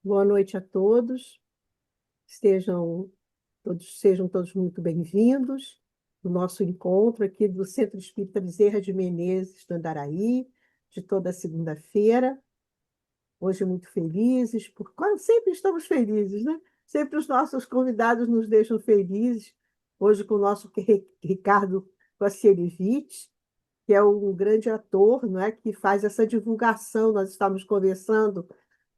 Boa noite a todos. Sejam todos muito bem-vindos no nosso encontro aqui do Centro Espírita Bezerra de Menezes, do Andaraí, de toda segunda-feira. Hoje muito felizes, sempre estamos felizes, né? Sempre os nossos convidados nos deixam felizes. Hoje com o nosso Ricardo Cosselivic, que é um grande ator, não é? Que faz essa divulgação. Nós estamos conversando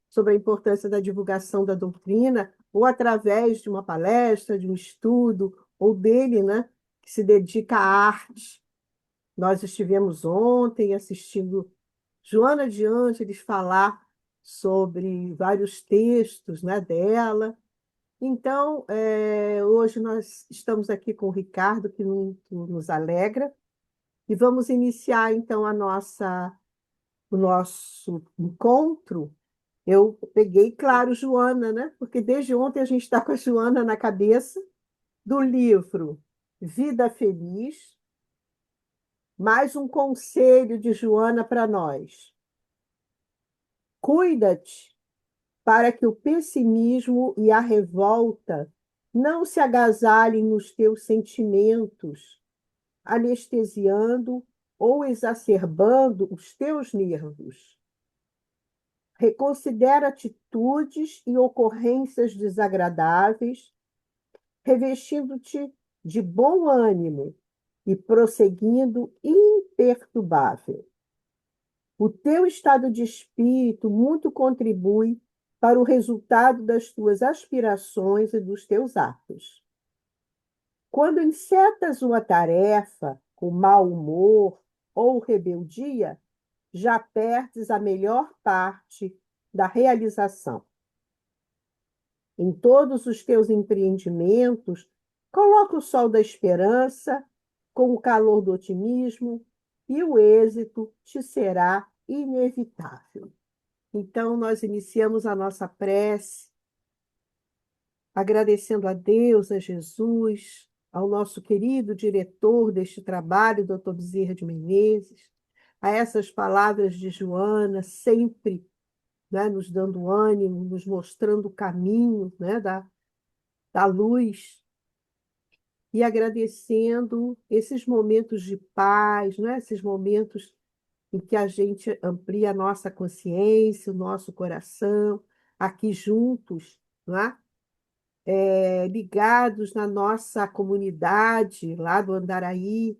sobre a importância da divulgação da doutrina, ou através de uma palestra, de um estudo, ou dele, né, que se dedica à arte. Nós estivemos ontem assistindo Joana de Ângeles falar sobre vários textos, né, dela. Então, hoje nós estamos aqui com o Ricardo, que muito nos alegra, e vamos iniciar, então, o nosso encontro. Eu peguei, claro, Joana, né? Porque desde ontem a gente está com a Joana na cabeça, do livro Vida Feliz, mais um conselho de Joana para nós. Cuida-te para que o pessimismo e a revolta não se agasalhem nos teus sentimentos, anestesiando ou exacerbando os teus nervos. Reconsidera atitudes e ocorrências desagradáveis, revestindo-te de bom ânimo e prosseguindo imperturbável. O teu estado de espírito muito contribui para o resultado das tuas aspirações e dos teus atos. Quando encetas uma tarefa com mau humor ou rebeldia, já perdes a melhor parte da realização. Em todos os teus empreendimentos, coloca o sol da esperança com o calor do otimismo e o êxito te será inevitável. Então, nós iniciamos a nossa prece agradecendo a Deus, a Jesus, ao nosso querido diretor deste trabalho, Dr. Bezerra de Menezes, a essas palavras de Joana, sempre, né, nos dando ânimo, nos mostrando o caminho, né, da luz, e agradecendo esses momentos de paz, né, esses momentos em que a gente amplia a nossa consciência, o nosso coração, aqui juntos, né, ligados na nossa comunidade lá do Andaraí,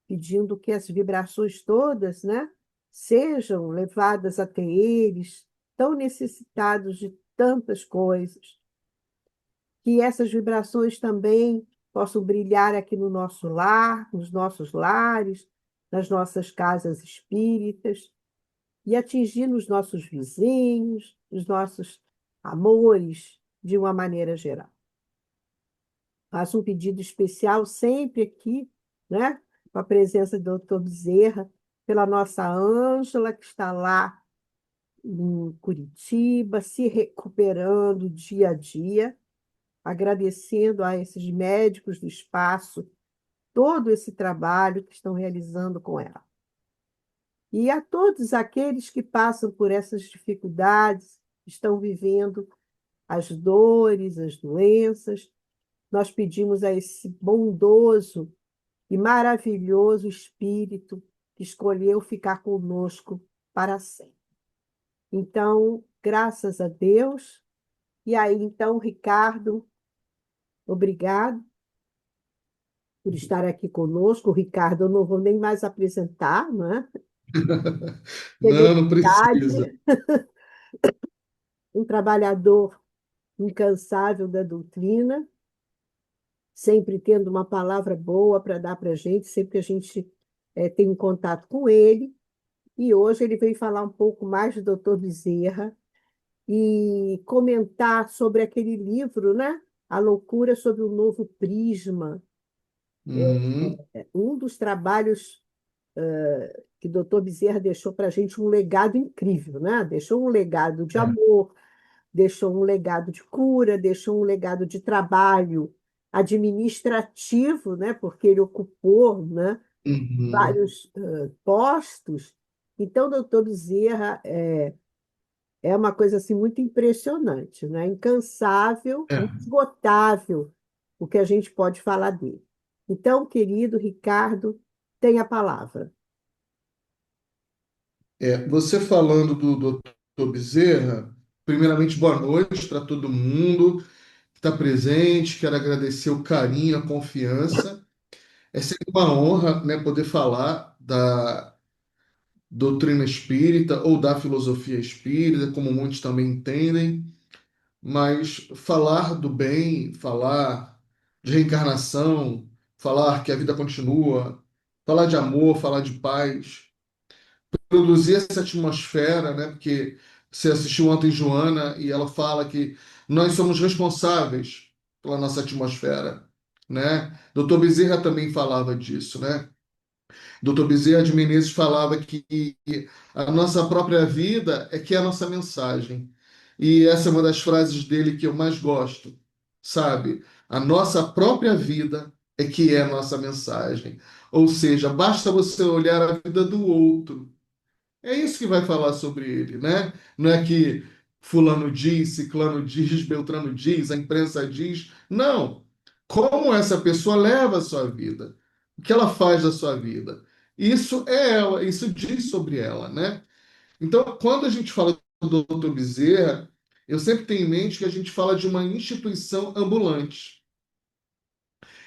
pedindo que as vibrações todas, né, sejam levadas até eles, tão necessitados de tantas coisas. Que essas vibrações também possam brilhar aqui no nosso lar, nos nossos lares, nas nossas casas espíritas, e atingir nos nossos vizinhos, os nossos amores, de uma maneira geral. Faço um pedido especial sempre aqui, né, com a presença do doutor Bezerra, pela nossa Ângela, que está lá em Curitiba, se recuperando dia a dia, agradecendo a esses médicos do espaço todo esse trabalho que estão realizando com ela. E a todos aqueles que passam por essas dificuldades, estão vivendo as dores, as doenças, nós pedimos a esse bondoso e maravilhoso Espírito que escolheu ficar conosco para sempre. Então, graças a Deus. E aí, então, Ricardo, obrigado por estar aqui conosco. O Ricardo, eu não vou nem mais apresentar, não é? Não, não precisa. Celebridade, um trabalhador incansável da doutrina, sempre tendo uma palavra boa para dar para a gente, sempre que a gente tem um contato com ele. E hoje ele veio falar um pouco mais do Dr. Bezerra e comentar sobre aquele livro, né? A Loucura sobre o Novo Prisma, Uhum, um dos trabalhos que o doutor Bezerra deixou para a gente um legado incrível, né? Deixou um legado de é, amor, deixou um legado de cura, deixou um legado de trabalho administrativo, né? Porque ele ocupou, né, uhum, vários postos. Então, o doutor Bezerra É uma coisa assim muito impressionante, né? Incansável, É, inesgotável o que a gente pode falar dele. Então, querido Ricardo, tem a palavra. você falando do doutor Bezerra, primeiramente, boa noite para todo mundo que está presente. Quero agradecer o carinho, a confiança. É sempre uma honra, né, poder falar da doutrina espírita ou da filosofia espírita, como muitos também entendem, mas falar do bem, falar de reencarnação, falar que a vida continua, falar de amor, falar de paz, produzir essa atmosfera, né? Porque você assistiu ontem Joana e ela fala que nós somos responsáveis pela nossa atmosfera, né? Doutor Bezerra também falava disso, né? Doutor Bezerra de Menezes falava que a nossa própria vida é que é a nossa mensagem. E essa é uma das frases dele que eu mais gosto, sabe? A nossa própria vida é que é a nossa mensagem. Ou seja, basta você olhar a vida do outro. É isso que vai falar sobre ele, né? Não é que fulano diz, ciclano diz, beltrano diz, a imprensa diz. Não. Como essa pessoa leva a sua vida? O que ela faz da sua vida? Isso é ela, isso diz sobre ela, né? Então, quando a gente fala do Dr. Bezerra, eu sempre tenho em mente que a gente fala de uma instituição ambulante.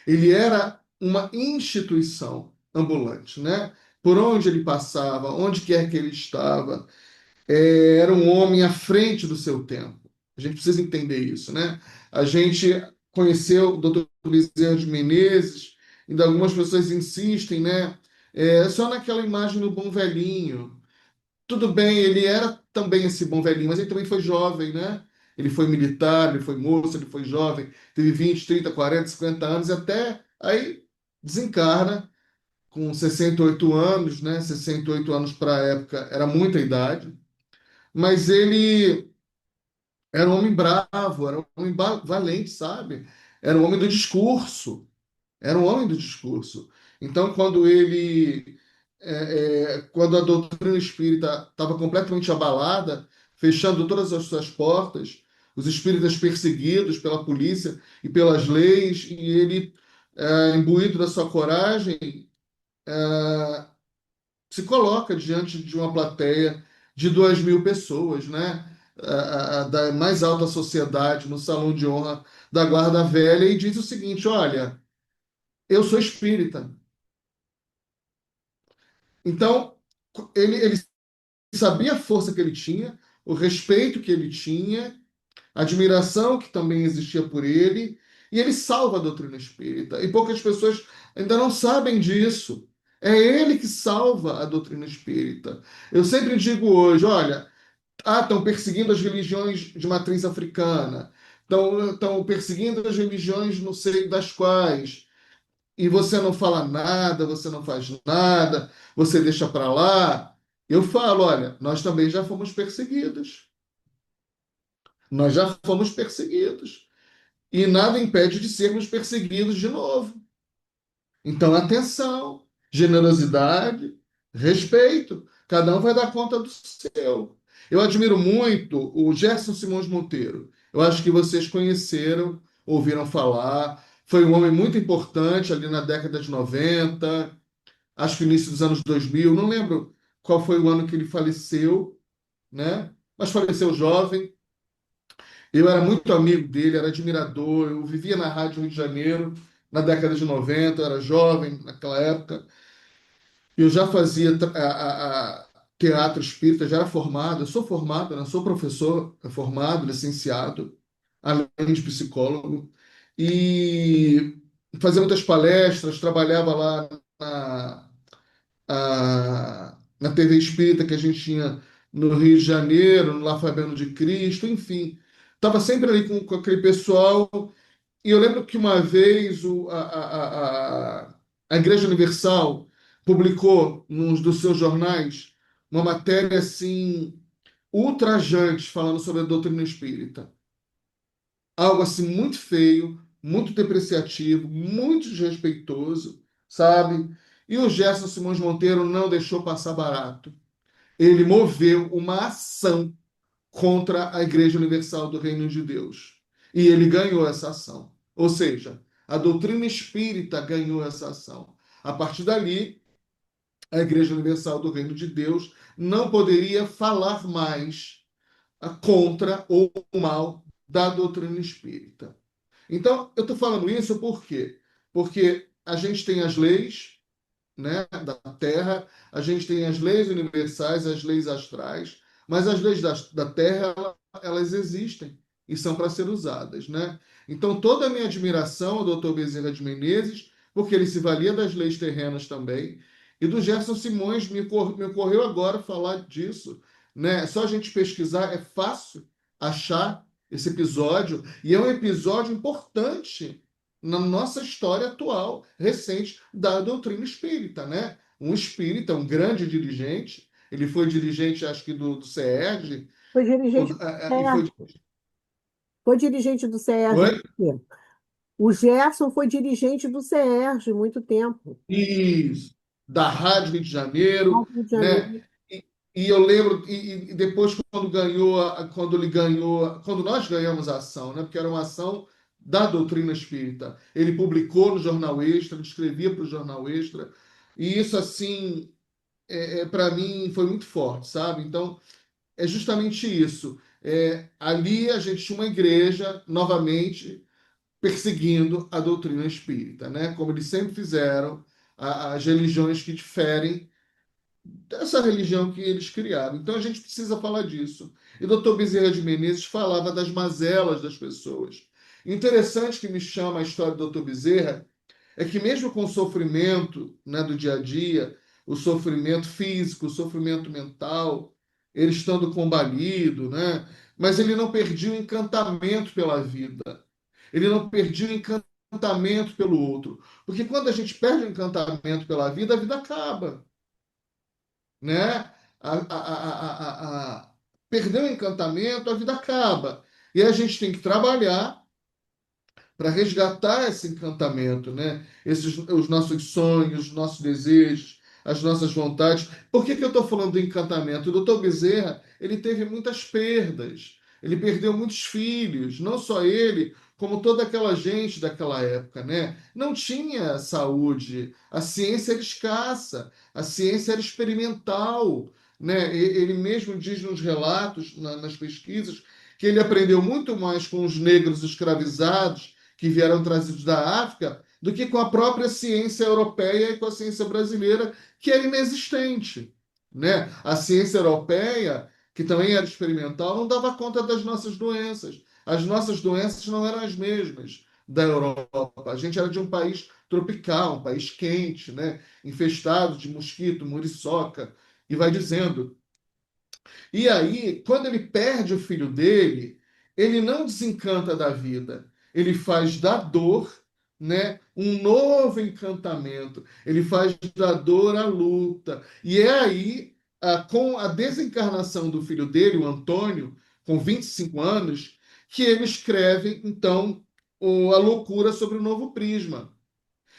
Ele era uma instituição ambulante, né? Por onde ele passava, onde quer que ele estava, era um homem à frente do seu tempo. A gente precisa entender isso, né? A gente conheceu o doutor Bezerra de Menezes, ainda algumas pessoas insistem, né? Só naquela imagem do bom velhinho. Tudo bem, ele era também esse bom velhinho, mas ele também foi jovem, né? Ele foi militar, ele foi moço, ele foi jovem, teve 20, 30, 40, 50 anos, e até aí desencarna com 68 anos, né? 68 anos para a época era muita idade, mas ele era um homem bravo, era um homem valente, sabe? Era um homem do discurso, era um homem do discurso. Então, quando a doutrina espírita estava completamente abalada, fechando todas as suas portas, os espíritas perseguidos pela polícia e pelas leis, e ele, imbuído da sua coragem, se coloca diante de uma plateia de 2.000 pessoas, né? Da mais alta sociedade, no salão de honra da Guarda Velha, e diz o seguinte: olha, eu sou espírita. Então, ele sabia a força que ele tinha, o respeito que ele tinha, a admiração que também existia por ele, e ele salva a doutrina espírita. E poucas pessoas ainda não sabem disso. É ele que salva a doutrina espírita. Eu sempre digo hoje, olha, estão perseguindo as religiões de matriz africana, estão perseguindo as religiões não sei das quais, e você não fala nada, você não faz nada, você deixa para lá. Eu falo, olha, nós também já fomos perseguidos. Nós já fomos perseguidos. E nada impede de sermos perseguidos de novo. Então, atenção, generosidade, respeito. Cada um vai dar conta do seu. Eu admiro muito o Gerson Simões Monteiro. Eu acho que vocês conheceram, ouviram falar. Foi um homem muito importante ali na década de 90, acho que no início dos anos 2000. Não lembro qual foi o ano que ele faleceu, né? Mas faleceu jovem. Eu era muito amigo dele, era admirador. Eu vivia na Rádio Rio de Janeiro na década de 90, eu era jovem naquela época. Eu já fazia teatro espírita, já era formado. Eu sou formado, né? Sou professor formado, licenciado, além de psicólogo. E fazia muitas palestras, trabalhava lá na TV Espírita que a gente tinha no Rio de Janeiro, no La Fabiano de Cristo, enfim. Estava sempre ali com aquele pessoal. E eu lembro que uma vez a Igreja Universal publicou num dos seus jornais uma matéria assim ultrajante falando sobre a doutrina espírita. Algo assim muito feio, muito depreciativo, muito desrespeitoso, sabe? E o Gerson Simões Monteiro não deixou passar barato. Ele moveu uma ação contra a Igreja Universal do Reino de Deus. E ele ganhou essa ação. Ou seja, a doutrina espírita ganhou essa ação. A partir dali, a Igreja Universal do Reino de Deus não poderia falar mais contra ou mal da doutrina espírita. Então, eu estou falando isso por quê? Porque a gente tem as leis, né, da Terra, a gente tem as leis universais, as leis astrais, mas as leis da Terra, elas existem e são para ser usadas, né? Então, toda a minha admiração ao Dr. Bezerra de Menezes, porque ele se valia das leis terrenas também, e do Gerson Simões, me ocorreu agora falar disso, né? É só a gente pesquisar, é fácil achar esse episódio, e é um episódio importante na nossa história atual, recente, da doutrina espírita, né? Um espírita, um grande dirigente, ele foi dirigente, acho que do CERJ, Foi dirigente do e foi, CERJ. Foi dirigente do CERJ foi? muito tempo. O Gerson foi dirigente do CERJ muito tempo. Isso, da Rádio Rio de Lá Janeiro, no Rio de né? Janeiro. E eu lembro, e depois quando ganhou, quando ele ganhou, quando nós ganhamos a ação, né? Porque era uma ação da doutrina espírita. Ele publicou no Jornal Extra, ele escrevia para o Jornal Extra, e isso assim, para mim foi muito forte, sabe? Então é justamente isso. Ali a gente tinha uma igreja, novamente, perseguindo a doutrina espírita, né? Como eles sempre fizeram, as religiões que diferem dessa religião que eles criaram. Então a gente precisa falar disso. E Dr. Bezerra de Menezes falava das mazelas das pessoas. Interessante que me chama a história do Dr. Bezerra é que mesmo com o sofrimento, né, do dia a dia, o sofrimento físico, o sofrimento mental, ele estando combalido, né, mas ele não perdia o encantamento pela vida. Ele não perdia o encantamento pelo outro. Porque quando a gente perde o encantamento pela vida, a vida acaba, né? Perdeu o encantamento, a vida acaba. E a gente tem que trabalhar para resgatar esse encantamento, né? Os nossos sonhos, os nossos desejos, as nossas vontades. Por que eu estou falando do encantamento? O doutor Bezerra, ele teve muitas perdas. Ele perdeu muitos filhos, não só ele, como toda aquela gente daquela época, né? Não tinha saúde, a ciência era escassa, a ciência era experimental, né? Ele mesmo diz nos relatos, nas pesquisas, que ele aprendeu muito mais com os negros escravizados que vieram trazidos da África, do que com a própria ciência europeia e com a ciência brasileira, que era inexistente, né? A ciência europeia, que também era experimental, não dava conta das nossas doenças. As nossas doenças não eram as mesmas da Europa. A gente era de um país tropical, um país quente, né? Infestado de mosquito, muriçoca, e vai dizendo. E aí, quando ele perde o filho dele, ele não desencanta da vida. Ele faz da dor, né, um novo encantamento. Ele faz da dor a luta. E é aí, com a desencarnação do filho dele, o Antônio, com 25 anos, que ele escreve, então, A Loucura sobre o Novo Prisma.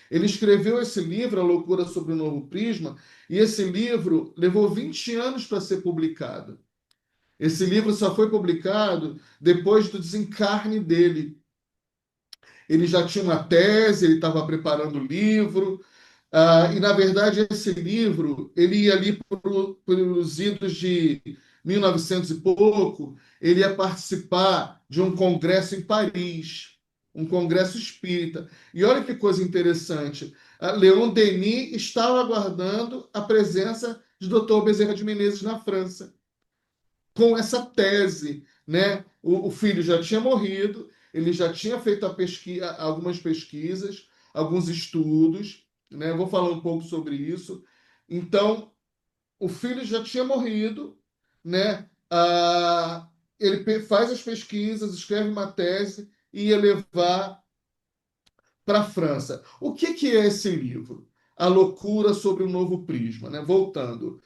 Ele escreveu esse livro, A Loucura sobre o Novo Prisma, e esse livro levou 20 anos para ser publicado. Esse livro só foi publicado depois do desencarne dele. Ele já tinha uma tese, ele estava preparando o livro, e na verdade esse livro, ele ia ali pelos idos de 1900 e pouco, ele ia participar de um congresso em Paris, um congresso espírita. E olha que coisa interessante, Leon Denis estava aguardando a presença de Dr. Bezerra de Menezes na França com essa tese, né? O filho já tinha morrido, ele já tinha feito algumas pesquisas, alguns estudos, né? Eu vou falar um pouco sobre isso. Então, o filho já tinha morrido, né? Ele faz as pesquisas, escreve uma tese e ia levar para a França. O que é esse livro? A Loucura sobre o Novo Prisma, né? Voltando.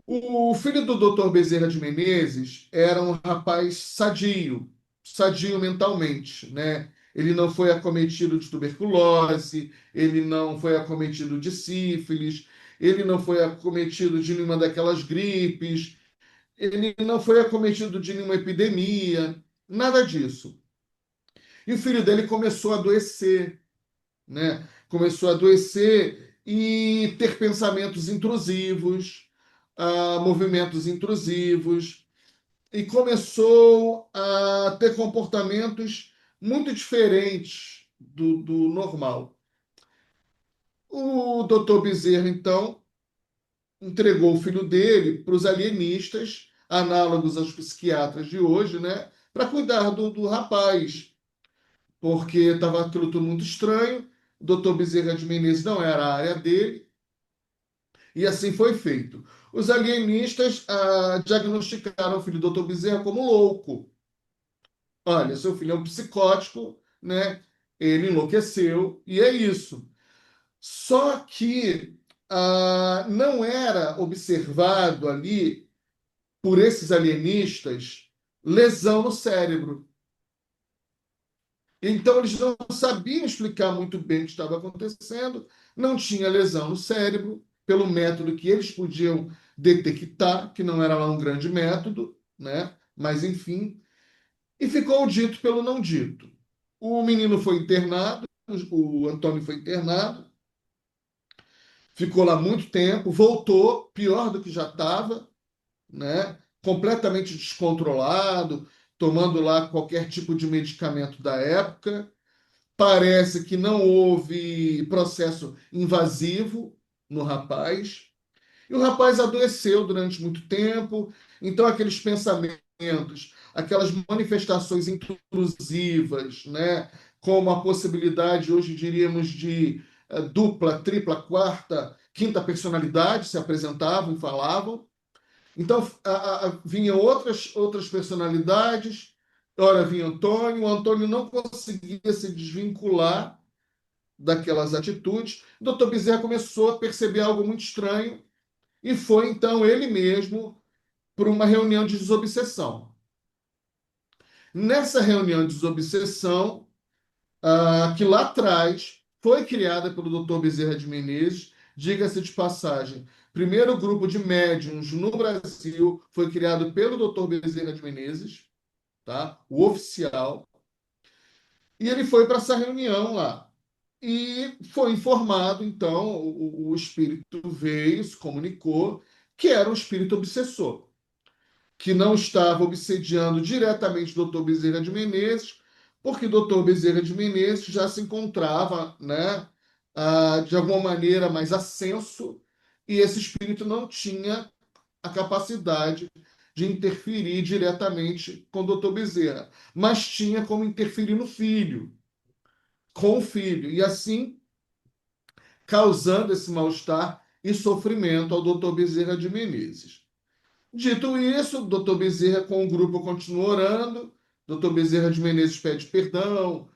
O filho do Dr. Bezerra de Menezes era um rapaz sadio, sadio mentalmente, né? Ele não foi acometido de tuberculose, ele não foi acometido de sífilis, ele não foi acometido de nenhuma daquelas gripes. ele não foi acometido de nenhuma epidemia, nada disso. E o filho dele começou a adoecer, né? Começou a adoecer e ter pensamentos intrusivos, movimentos intrusivos, e começou a ter comportamentos muito diferentes do normal. O doutor Bezerra, então, entregou o filho dele para os alienistas, análogos aos psiquiatras de hoje, né? Para cuidar do rapaz, porque estava aquilo tudo muito estranho. O doutor Bezerra de Menezes não era a área dele, e assim foi feito. Os alienistas diagnosticaram o filho do doutor Bezerra como louco. Olha, seu filho é um psicótico, né? Ele enlouqueceu, e é isso. Só que não era observado ali, por esses alienistas, lesão no cérebro. Então, eles não sabiam explicar muito bem o que estava acontecendo, não tinha lesão no cérebro, pelo método que eles podiam detectar, que não era lá um grande método, né? Mas, enfim, e ficou o dito pelo não dito. O menino foi internado, o Antônio foi internado, ficou lá muito tempo, voltou, pior do que já estava, né? Completamente descontrolado, tomando lá qualquer tipo de medicamento da época. Parece que não houve processo invasivo no rapaz. E o rapaz adoeceu durante muito tempo, então aqueles pensamentos, aquelas manifestações intrusivas, né, como a possibilidade, hoje diríamos, de dupla, tripla, quarta, quinta personalidade se apresentavam e falavam. Então vinham outras personalidades, ora vinha Antônio, o Antônio não conseguia se desvincular daquelas atitudes. O doutor Bezerra começou a perceber algo muito estranho e foi então ele mesmo para uma reunião de desobsessão. Nessa reunião de desobsessão, que lá atrás foi criada pelo Dr. Bezerra de Menezes, diga-se de passagem, primeiro grupo de médiuns no Brasil foi criado pelo Dr. Bezerra de Menezes, tá? O oficial, e ele foi para essa reunião lá. E foi informado, então, o espírito veio, se comunicou, que era um espírito obsessor, que não estava obsediando diretamente o doutor Bezerra de Menezes, porque o doutor Bezerra de Menezes já se encontrava, né, de alguma maneira mais ascenso, e esse espírito não tinha a capacidade de interferir diretamente com o doutor Bezerra, mas tinha como interferir no filho, com o filho, e assim causando esse mal-estar e sofrimento ao doutor Bezerra de Menezes. Dito isso, o doutor Bezerra com o grupo continua orando, doutor Bezerra de Menezes pede perdão,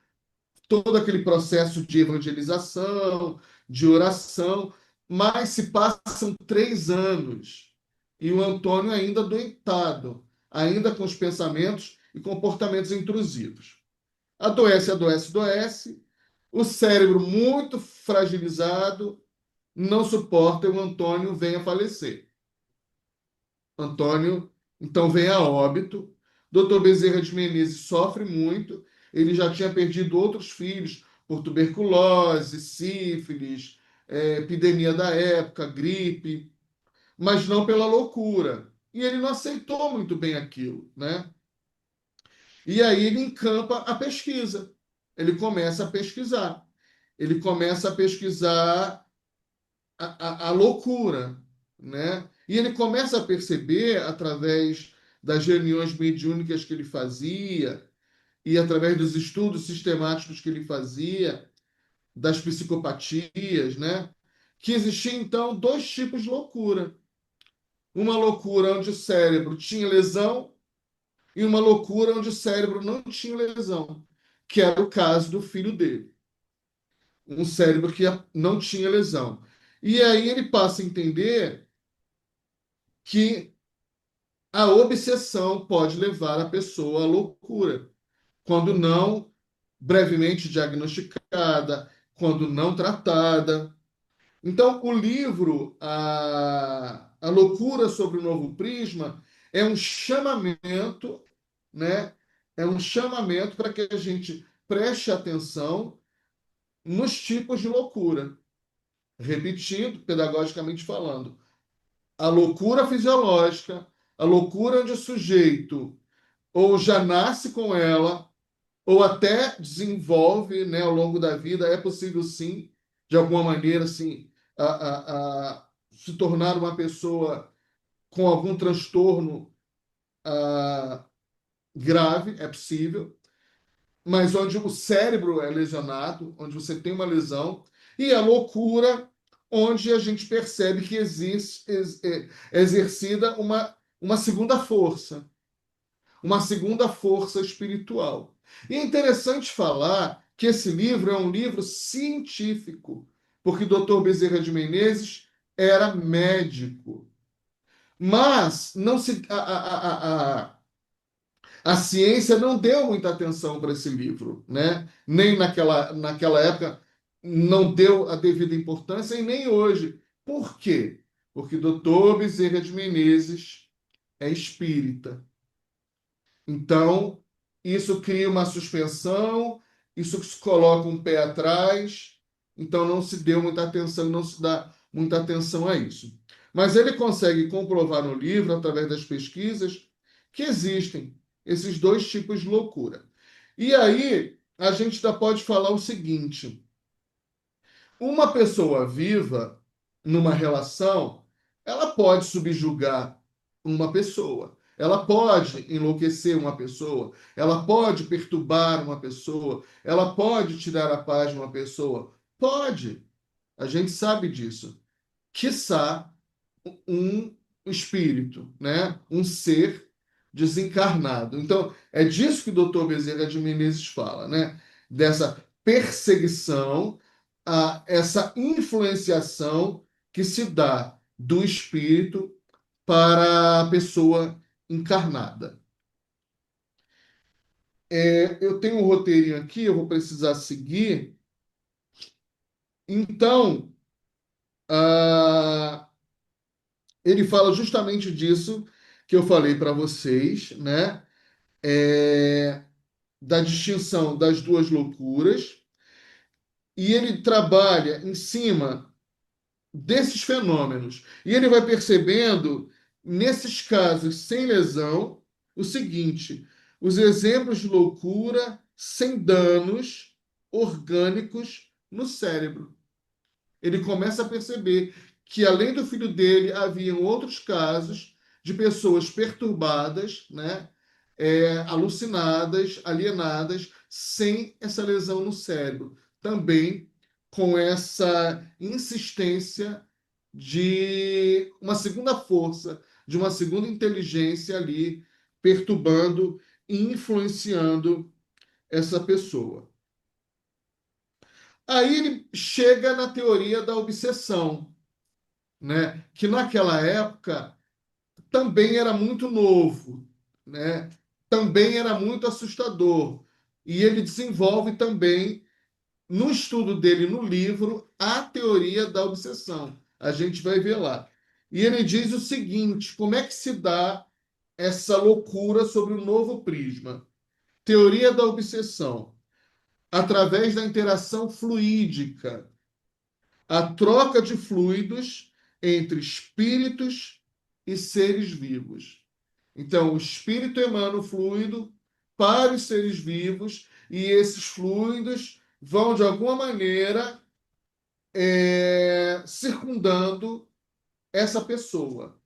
todo aquele processo de evangelização, de oração, mas se passam 3 anos e o Antônio ainda adoentado, ainda com os pensamentos e comportamentos intrusivos. Adoece, adoece, adoece, o cérebro muito fragilizado, não suporta e o Antônio vem a falecer. Antônio, então, vem a óbito. Doutor Bezerra de Menezes sofre muito. Ele já tinha perdido outros filhos por tuberculose, sífilis, epidemia da época, gripe, mas não pela loucura. E ele não aceitou muito bem aquilo, né? E aí ele encampa a pesquisa. Ele começa a pesquisar. Ele começa a pesquisar a loucura, né? E ele começa a perceber, através das reuniões mediúnicas que ele fazia e através dos estudos sistemáticos que ele fazia, das psicopatias, né? Que existia, então, dois tipos de loucura. Uma loucura onde o cérebro tinha lesão e uma loucura onde o cérebro não tinha lesão, que era o caso do filho dele. Um cérebro que não tinha lesão. E aí ele passa a entender que a obsessão pode levar a pessoa à loucura, quando não brevemente diagnosticada, quando não tratada. Então, o livro, a Loucura sobre o Novo Prisma, é um chamamento, né? É um chamamento para que a gente preste atenção nos tipos de loucura. Repetindo, pedagogicamente falando, a loucura fisiológica, a loucura onde o sujeito ou já nasce com ela, ou até desenvolve, né, ao longo da vida, é possível sim, de alguma maneira, assim, se tornar uma pessoa com algum transtorno grave, é possível, mas onde o cérebro é lesionado, onde você tem uma lesão, e a loucura, onde a gente percebe que existe, é exercida uma segunda força espiritual. E é interessante falar que esse livro é um livro científico, porque o Dr. Bezerra de Menezes era médico. Mas não se, a ciência não deu muita atenção para esse livro, né? Nem naquela época não deu a devida importância e nem hoje. Por quê? Porque o Dr. Bezerra de Menezes é espírita. Então, isso cria uma suspensão, isso se coloca um pé atrás, então não se deu muita atenção, não se dá muita atenção a isso. Mas ele consegue comprovar no livro, através das pesquisas, que existem esses dois tipos de loucura. E aí, a gente ainda pode falar o seguinte: uma pessoa viva numa relação, ela pode subjugar uma pessoa, ela pode enlouquecer uma pessoa, ela pode perturbar uma pessoa, ela pode tirar a paz de uma pessoa. Pode, a gente sabe disso. Quiçá um espírito, né? Um ser desencarnado. Então, é disso que o doutor Bezerra de Menezes fala, né? Dessa perseguição, essa influenciação que se dá do espírito para a pessoa encarnada. Eu tenho um roteirinho aqui, eu vou precisar seguir. Então, ah, ele fala justamente disso que eu falei para vocês, né? É, da distinção das duas loucuras, e ele trabalha em cima desses fenômenos. E ele vai percebendo, nesses casos sem lesão, o seguinte: os exemplos de loucura sem danos orgânicos no cérebro. Ele começa a perceber que, além do filho dele, haviam outros casos de pessoas perturbadas, né? Alucinadas, alienadas, sem essa lesão no cérebro. Também com essa insistência de uma segunda força, de uma segunda inteligência ali, perturbando e influenciando essa pessoa. Aí ele chega na teoria da obsessão, né? Que naquela época também era muito novo, né? Também era muito assustador. E ele desenvolve também, no estudo dele no livro, a teoria da obsessão. A gente vai ver lá. E ele diz o seguinte: como é que se dá essa loucura sobre o novo prisma? Teoria da obsessão. Através da interação fluídica, a troca de fluidos entre espíritos e seres vivos. Então, o espírito emana o fluido para os seres vivos e esses fluidos vão, de alguma maneira, circundando essa pessoa.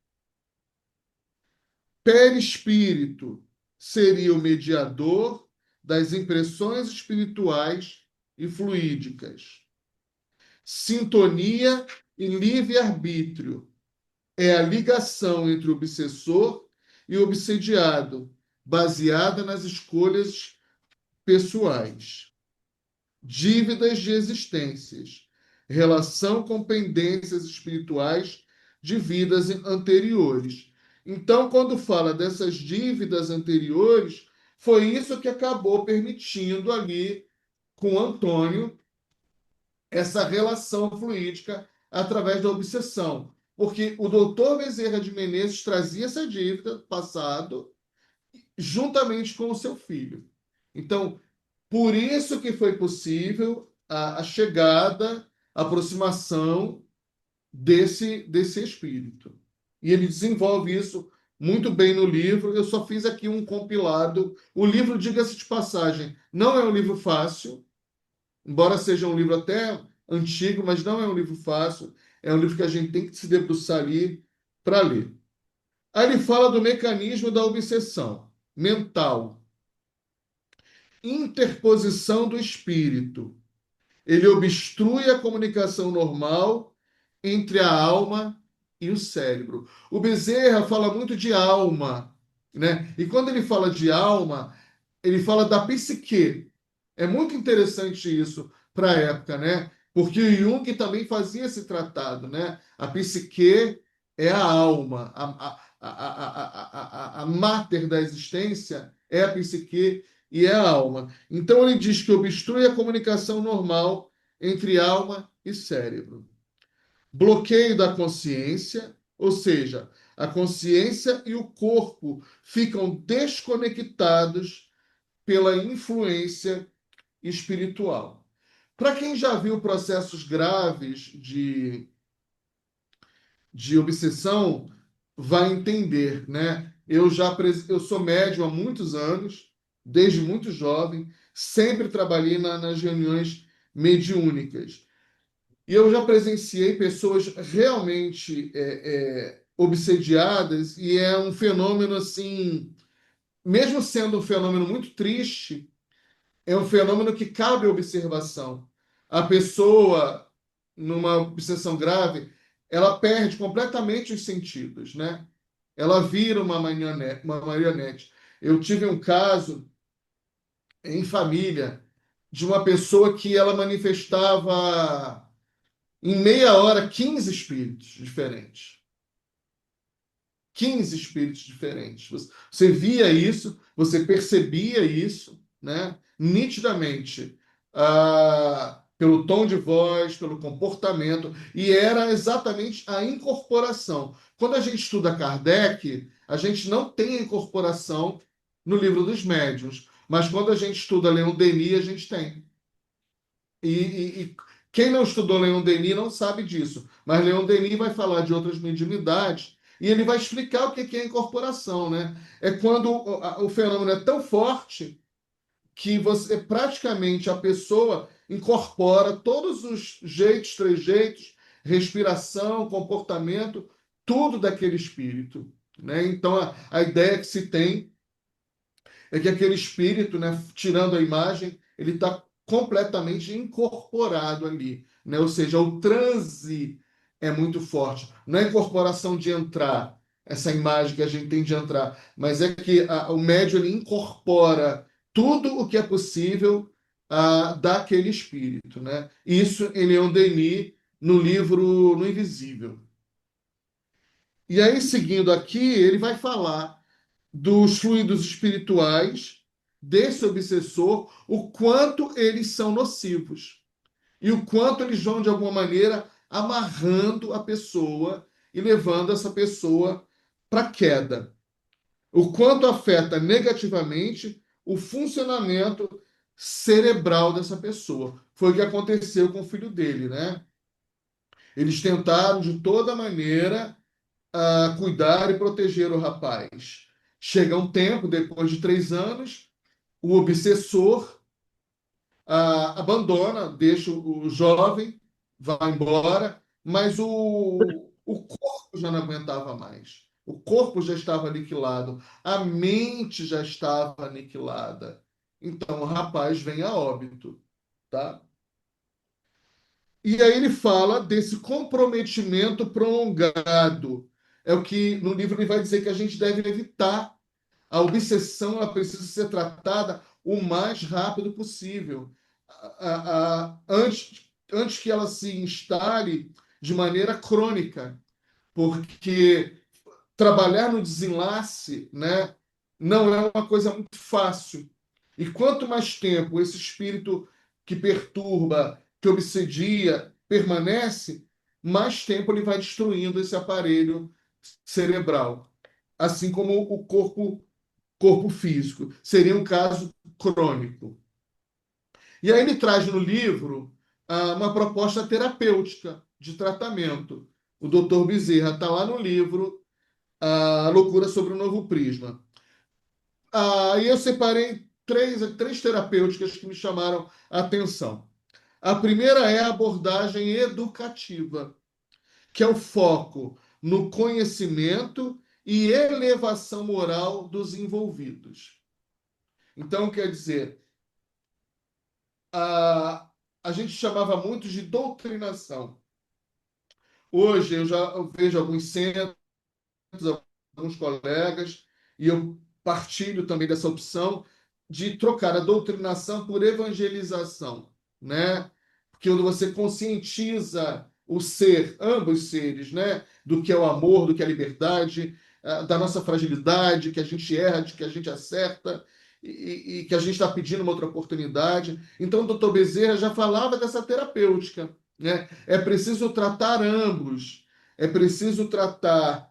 Perispírito seria o mediador das impressões espirituais e fluídicas. Sintonia e livre-arbítrio é a ligação entre o obsessor e o obsediado, baseada nas escolhas pessoais. Dívidas de existências, relação com pendências espirituais de vidas anteriores. Então, quando fala dessas dívidas anteriores, foi isso que acabou permitindo ali com Antônio essa relação fluídica através da obsessão. Porque o doutor Bezerra de Menezes trazia essa dívida do passado juntamente com o seu filho. Então, por isso que foi possível a chegada, a aproximação desse espírito. E ele desenvolve isso muito bem no livro. Eu só fiz aqui um compilado. O livro, diga-se de passagem, não é um livro fácil, embora seja um livro até antigo, mas não é um livro fácil. É um livro que a gente tem que se debruçar ali para ler. Aí ele fala do mecanismo da obsessão mental, interposição do espírito. Ele obstrui a comunicação normal entre a alma e o cérebro. O Bezerra fala muito de alma, né? E quando ele fala de alma, ele fala da psique. É muito interessante isso para a época, né? Porque o Jung também fazia esse tratado, né? A psique é a alma, a máter da existência é a psique e é a alma. Então ele diz que obstrui a comunicação normal entre alma e cérebro. Bloqueio da consciência, ou seja, a consciência e o corpo ficam desconectados pela influência espiritual. Para quem já viu processos graves de obsessão, vai entender, né? Eu sou médium há muitos anos, desde muito jovem, sempre trabalhei nas reuniões mediúnicas. E eu já presenciei pessoas realmente obsediadas, e é um fenômeno assim, mesmo sendo um fenômeno muito triste, é um fenômeno que cabe observação. A pessoa, numa obsessão grave, ela perde completamente os sentidos, né? Ela vira uma marionete, uma marionete. Eu tive um caso em família de uma pessoa que ela manifestava em meia hora 15 espíritos diferentes. 15 espíritos diferentes. Você via isso, você percebia isso, né? Nitidamente, pelo tom de voz, pelo comportamento, e era exatamente a incorporação. Quando a gente estuda Kardec, a gente não tem a incorporação no livro dos médiuns, mas quando a gente estuda Leon Denis, a gente tem. E quem não estudou Leon Denis não sabe disso. Mas Leon Denis vai falar de outras mediunidades e ele vai explicar o que é incorporação, né? É quando o fenômeno é tão forte que você praticamente a pessoa incorpora todos os jeitos, trejeitos, respiração, comportamento, tudo daquele espírito, né? Então a ideia que se tem é que aquele espírito, né, tirando a imagem, ele está completamente incorporado ali, né? Ou seja, o transe é muito forte. Não é a incorporação de entrar, essa imagem que a gente tem de entrar, mas é que o médium ele incorpora tudo o que é possível daquele espírito, né? Isso em Leon Denis no livro No Invisível. E aí, seguindo aqui, ele vai falar dos fluidos espirituais desse obsessor, o quanto eles são nocivos e o quanto eles vão, de alguma maneira, amarrando a pessoa e levando essa pessoa para a queda. O quanto afeta negativamente o funcionamento cerebral dessa pessoa. Foi o que aconteceu com o filho dele, né? Eles tentaram de toda maneira cuidar e proteger o rapaz. Chega um tempo, depois de 3 anos, o obsessor abandona, deixa o jovem, vai embora, mas o corpo já não aguentava mais. O corpo já estava aniquilado, a mente já estava aniquilada. Então o rapaz vem a óbito, tá? E aí ele fala desse comprometimento prolongado. É o que no livro ele vai dizer que a gente deve evitar. A obsessão ela precisa ser tratada o mais rápido possível, antes que ela se instale de maneira crônica, porque trabalhar no desenlace, né, não é uma coisa muito fácil. E quanto mais tempo esse espírito que perturba, que obsedia, permanece, mais tempo ele vai destruindo esse aparelho cerebral, assim como o corpo físico. Seria um caso crônico. E aí ele traz no livro uma proposta terapêutica de tratamento. O Dr. Bezerra está lá no livro A Loucura sobre o Novo Prisma. Aí eu separei três terapêuticas que me chamaram a atenção. A primeira é a abordagem educativa, que é o foco no conhecimento e elevação moral dos envolvidos. Então, quer dizer, a gente chamava muito de doutrinação. Hoje eu já vejo alguns centros, alguns colegas, e eu partilho também dessa opção de trocar a doutrinação por evangelização, né? Porque quando você conscientiza o ser, ambos seres, né? Do que é o amor, do que é a liberdade, da nossa fragilidade, que a gente erra, de que a gente acerta e que a gente está pedindo uma outra oportunidade. Então, o doutor Bezerra já falava dessa terapêutica, né? É preciso tratar ambos, é preciso tratar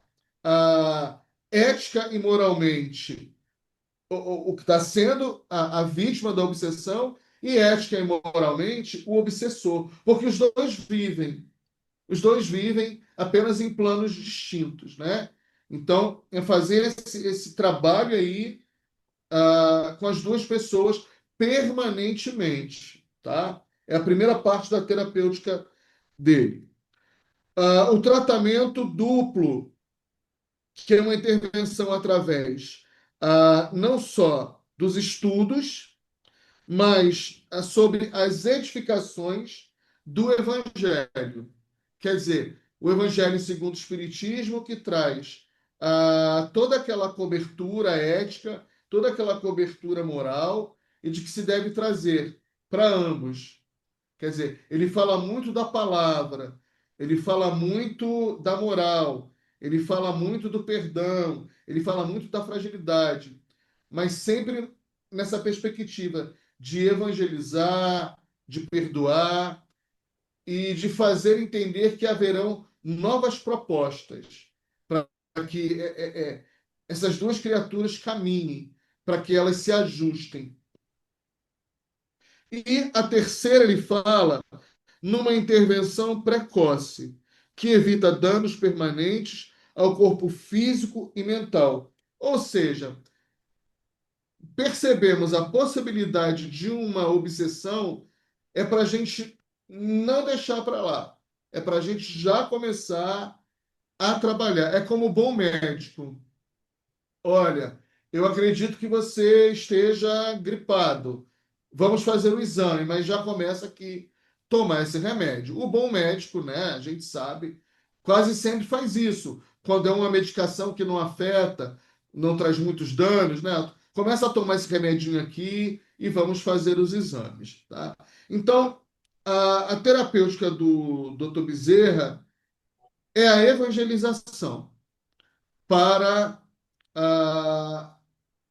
ética e moralmente o que está sendo a vítima da obsessão e ética e moralmente o obsessor, porque os dois vivem apenas em planos distintos, né? Então, é fazer esse trabalho aí com as duas pessoas permanentemente, tá? É a primeira parte da terapêutica dele. O tratamento duplo, que é uma intervenção através não só dos estudos, mas sobre as edificações do Evangelho. Quer dizer, o Evangelho segundo o Espiritismo, que traz toda aquela cobertura ética, toda aquela cobertura moral, e de que se deve trazer para ambos. Quer dizer, ele fala muito da palavra, ele fala muito da moral, ele fala muito do perdão, ele fala muito da fragilidade, mas sempre nessa perspectiva de evangelizar, de perdoar e de fazer entender que haverão novas propostas para que essas duas criaturas caminhem, para que elas se ajustem. E a terceira, ele fala numa intervenção precoce, que evita danos permanentes ao corpo físico e mental. Ou seja, percebemos a possibilidade de uma obsessão, é para a gente não deixar para lá. É para a gente já começar a trabalhar. É como bom médico. Olha, eu acredito que você esteja gripado. Vamos fazer o exame, mas já começa aqui tomar esse remédio. O bom médico, né, a gente sabe, quase sempre faz isso. Quando é uma medicação que não afeta, não traz muitos danos, né? Começa a tomar esse remedinho aqui e vamos fazer os exames, tá? Então, a terapêutica do Dr. Bezerra é a evangelização para ah,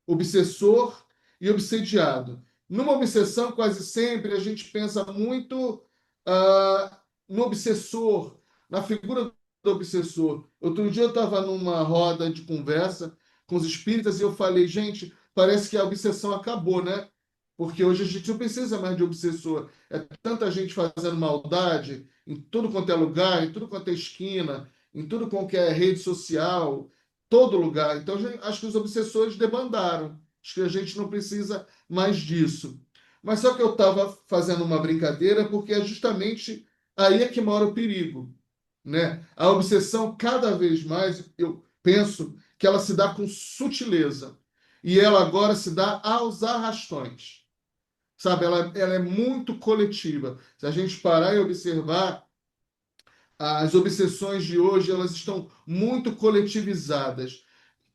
obsessor e obsediado. Numa obsessão, quase sempre, a gente pensa muito no obsessor, na figura do obsessor. Outro dia eu estava numa roda de conversa com os espíritas e eu falei, gente, parece que a obsessão acabou, né? Porque hoje a gente não precisa mais de obsessor. É tanta gente fazendo maldade em tudo quanto é lugar, em tudo quanto é esquina, em tudo quanto é rede social, todo lugar. Então, acho que os obsessores debandaram. Acho que a gente não precisa mais disso. Mas só que eu estava fazendo uma brincadeira porque é justamente aí é que mora o perigo, né? A obsessão, cada vez mais, eu penso que ela se dá com sutileza. E ela agora se dá aos arrastões. Sabe? Ela é muito coletiva. Se a gente parar e observar, as obsessões de hoje elas estão muito coletivizadas.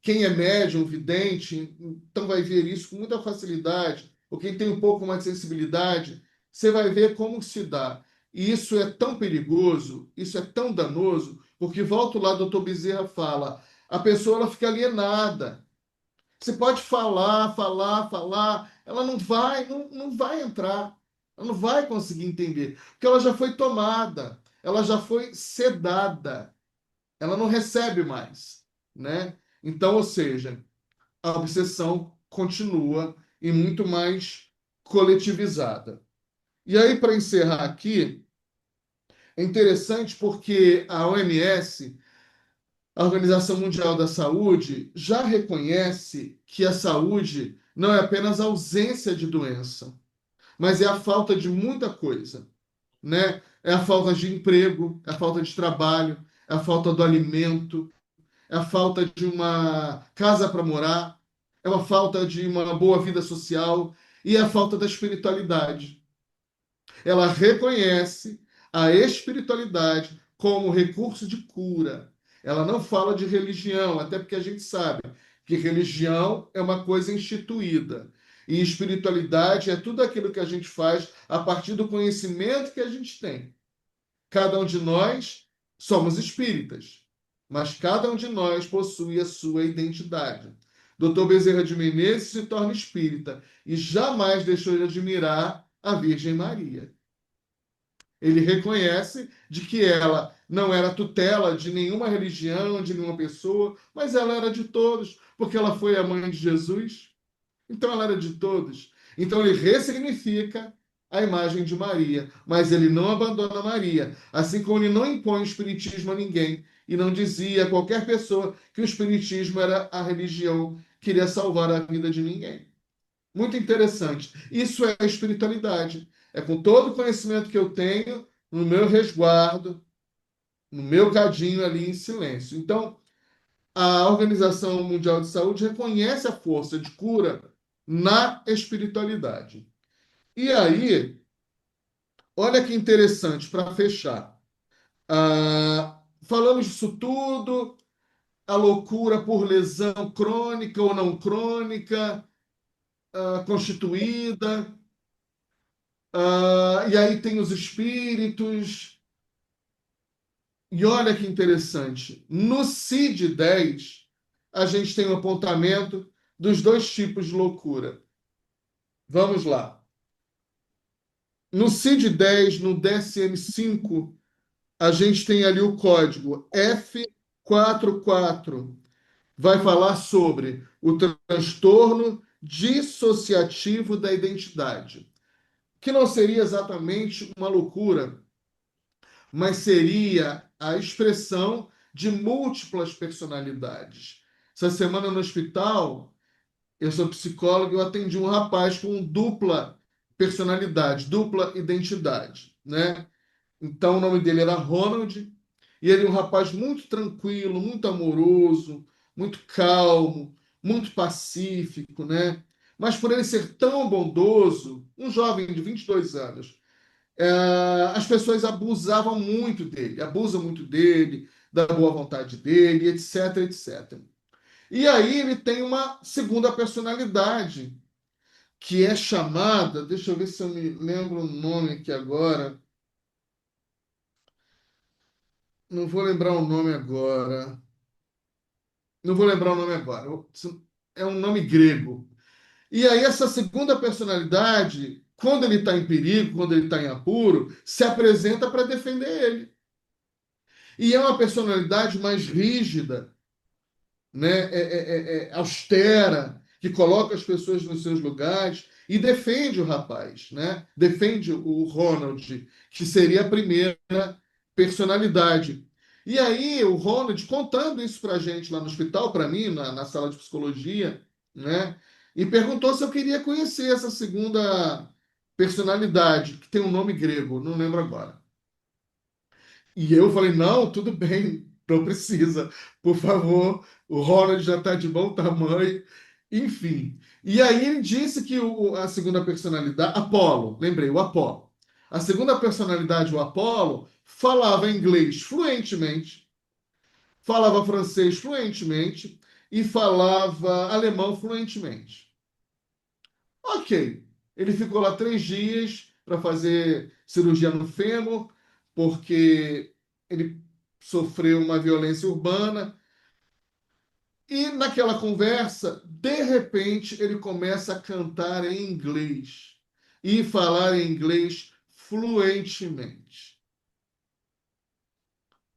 Quem é médium, vidente, então vai ver isso com muita facilidade. Ou quem tem um pouco mais de sensibilidade, você vai ver como se dá. E isso é tão perigoso, isso é tão danoso, porque volta lá, o doutor Bezerra fala, a pessoa ela fica alienada. Você pode falar, ela não vai entrar, ela não vai conseguir entender, porque ela já foi tomada, ela já foi sedada, ela não recebe mais, né? Então, ou seja, a obsessão continua e muito mais coletivizada. E aí, para encerrar aqui, é interessante porque a OMS, a Organização Mundial da Saúde, já reconhece que a saúde não é apenas a ausência de doença, mas é a falta de muita coisa, né? É a falta de emprego, é a falta de trabalho, é a falta do alimento, é a falta de uma casa para morar, é a falta de uma boa vida social e é a falta da espiritualidade. Ela reconhece a espiritualidade como recurso de cura. Ela não fala de religião, até porque a gente sabe que religião é uma coisa instituída. E espiritualidade é tudo aquilo que a gente faz a partir do conhecimento que a gente tem. Cada um de nós somos espíritas, mas cada um de nós possui a sua identidade. Dr. Bezerra de Menezes se torna espírita e jamais deixou de admirar a Virgem Maria. Ele reconhece de que ela não era tutela de nenhuma religião, de nenhuma pessoa, mas ela era de todos, porque ela foi a mãe de Jesus. Então ela era de todos. Então ele ressignifica a imagem de Maria, mas ele não abandona Maria, assim como ele não impõe o espiritismo a ninguém e não dizia a qualquer pessoa que o espiritismo era a religião que iria salvar a vida de ninguém. Muito interessante. Isso é a espiritualidade. É com todo o conhecimento que eu tenho, no meu resguardo, no meu cadinho ali em silêncio. Então, a Organização Mundial de Saúde reconhece a força de cura na espiritualidade. E aí, olha que interessante para fechar. Falamos disso tudo, a loucura por lesão crônica ou não crônica, constituída. E aí tem os espíritos. E olha que interessante. No CID-10, a gente tem um apontamento dos dois tipos de loucura. Vamos lá. No CID-10, no DSM-5, a gente tem ali o código F44. Vai falar sobre o transtorno dissociativo da identidade, que não seria exatamente uma loucura, mas seria a expressão de múltiplas personalidades. Essa semana no hospital, eu sou psicólogo, eu atendi um rapaz com dupla personalidade, dupla identidade, né? Então o nome dele era Ronald, e ele é um rapaz muito tranquilo, muito amoroso, muito calmo, muito pacífico, né? Mas por ele ser tão bondoso, um jovem de 22 anos, as pessoas abusavam muito dele, abusam muito dele, da boa vontade dele, etc, etc. E aí ele tem uma segunda personalidade, que é chamada, deixa eu ver se eu me lembro o nome aqui agora, não vou lembrar o nome agora, não vou lembrar o nome agora, é um nome grego. E aí essa segunda personalidade, quando ele está em perigo, quando ele está em apuro, se apresenta para defender ele. E é uma personalidade mais rígida, né? Austera, que coloca as pessoas nos seus lugares e defende o rapaz, né? Defende o Ronald, que seria a primeira personalidade. E aí o Ronald contando isso para a gente lá no hospital, para mim, na sala de psicologia, né? E perguntou se eu queria conhecer essa segunda personalidade, que tem um nome grego, não lembro agora. E eu falei, não, tudo bem, não precisa. Por favor, o Ronald já está de bom tamanho. Enfim. E aí ele disse que a segunda personalidade, Apolo, lembrei, o Apolo. A segunda personalidade, o Apolo, falava inglês fluentemente, falava francês fluentemente e falava alemão fluentemente. Ok. Ele ficou lá 3 dias para fazer cirurgia no fêmur, porque ele sofreu uma violência urbana. E naquela conversa, de repente, ele começa a cantar em inglês e falar em inglês fluentemente.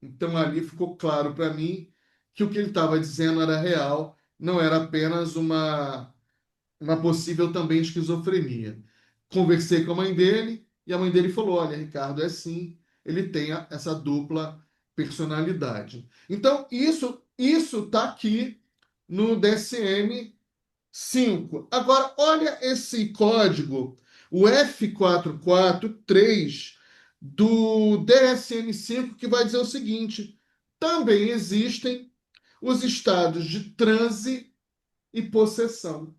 Então ali ficou claro para mim que o que ele estava dizendo era real, não era apenas uma possível também esquizofrenia. Conversei com a mãe dele e a mãe dele falou: Olha, Ricardo, é sim, ele tem essa dupla personalidade. Então, isso está aqui no DSM-5. Agora, olha esse código, o F443 do DSM-5, que vai dizer o seguinte: também existem os estados de transe e possessão.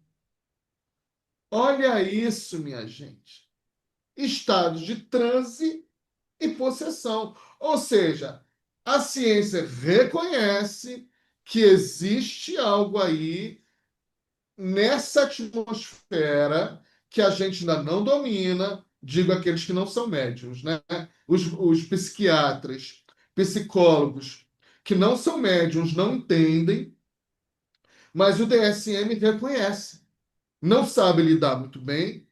Olha isso, minha gente. Estados de transe e possessão. Ou seja, a ciência reconhece que existe algo aí nessa atmosfera que a gente ainda não domina, digo aqueles que não são médiums, né? Os psiquiatras, psicólogos que não são médiums não entendem, mas o DSM reconhece. Não sabe lidar muito bem,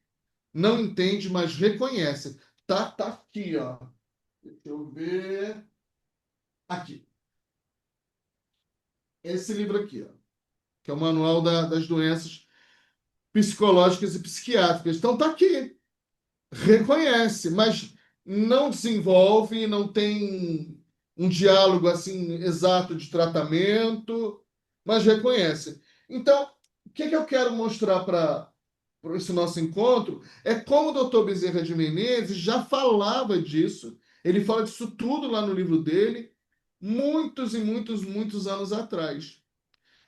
não entende, mas reconhece. Tá aqui, ó. Deixa eu ver. Aqui. Esse livro aqui, ó, que é o Manual das Doenças Psicológicas e Psiquiátricas. Então tá aqui. Reconhece, mas não desenvolve, não tem um diálogo assim exato de tratamento, mas reconhece. Então, o que eu quero mostrar para esse nosso encontro é como o doutor Bezerra de Menezes já falava disso. Ele fala disso tudo lá no livro dele, muitos e muitos, muitos anos atrás.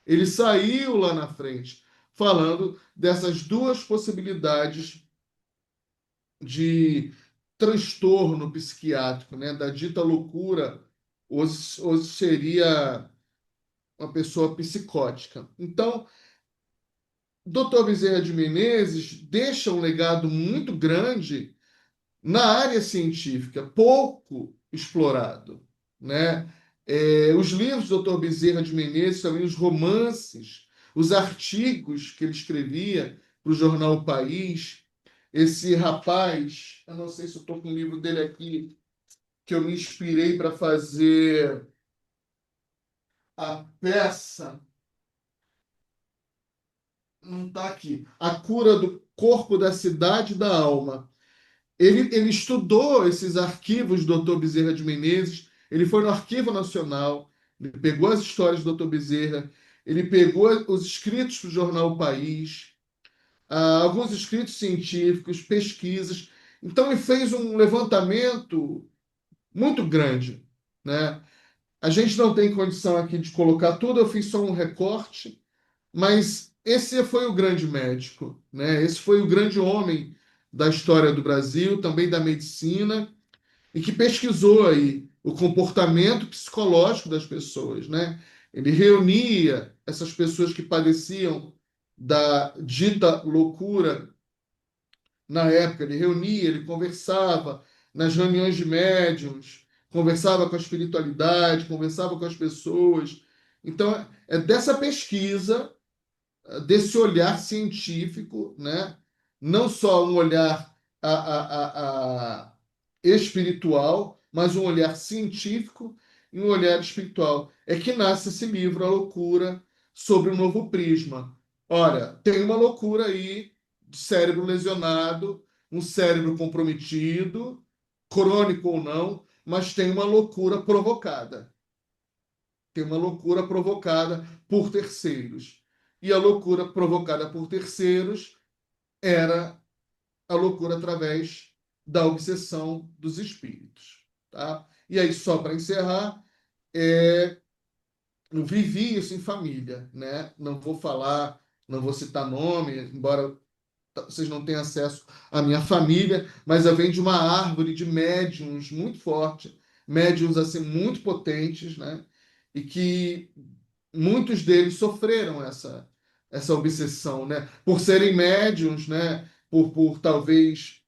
Ele saiu lá na frente falando dessas duas possibilidades de transtorno psiquiátrico, né? Da dita loucura, hoje seria uma pessoa psicótica. Então, Dr. Bezerra de Menezes deixa um legado muito grande na área científica, pouco explorado, né? Os livros do Dr. Bezerra de Menezes, também os romances, os artigos que ele escrevia para o jornal O País, esse rapaz, eu não sei se eu estou com o livro dele aqui, que eu me inspirei para fazer a peça, não está aqui, A Cura do Corpo, da Cidade e da Alma. Ele estudou esses arquivos do Dr. Bezerra de Menezes, ele foi no Arquivo Nacional, ele pegou as histórias do Dr. Bezerra, ele pegou os escritos do jornal O País, alguns escritos científicos, pesquisas. Então, ele fez um levantamento muito grande, né? A gente não tem condição aqui de colocar tudo, eu fiz só um recorte, mas esse foi o grande médico, né? Esse foi o grande homem da história do Brasil, também da medicina, e que pesquisou aí o comportamento psicológico das pessoas, né? Ele reunia essas pessoas que padeciam da dita loucura na época, ele reunia, ele conversava nas reuniões de médiuns, conversava com a espiritualidade, conversava com as pessoas. Então, é dessa pesquisa, desse olhar científico, né? Não só um olhar espiritual, mas um olhar científico e um olhar espiritual. É que nasce esse livro, A Loucura, sobre um novo prisma. Olha, tem uma loucura aí de cérebro lesionado, um cérebro comprometido, crônico ou não, mas tem uma loucura provocada. Tem uma loucura provocada por terceiros. E a loucura provocada por terceiros era a loucura através da obsessão dos espíritos. Tá? E aí, só para encerrar, eu vivi isso em família. Né? Não vou falar, não vou citar nome, embora vocês não tenham acesso à minha família, mas eu venho de uma árvore de médiums muito forte, médiums assim muito potentes, né? E que muitos deles sofreram essa obsessão, né? Por serem médiums, né? Por talvez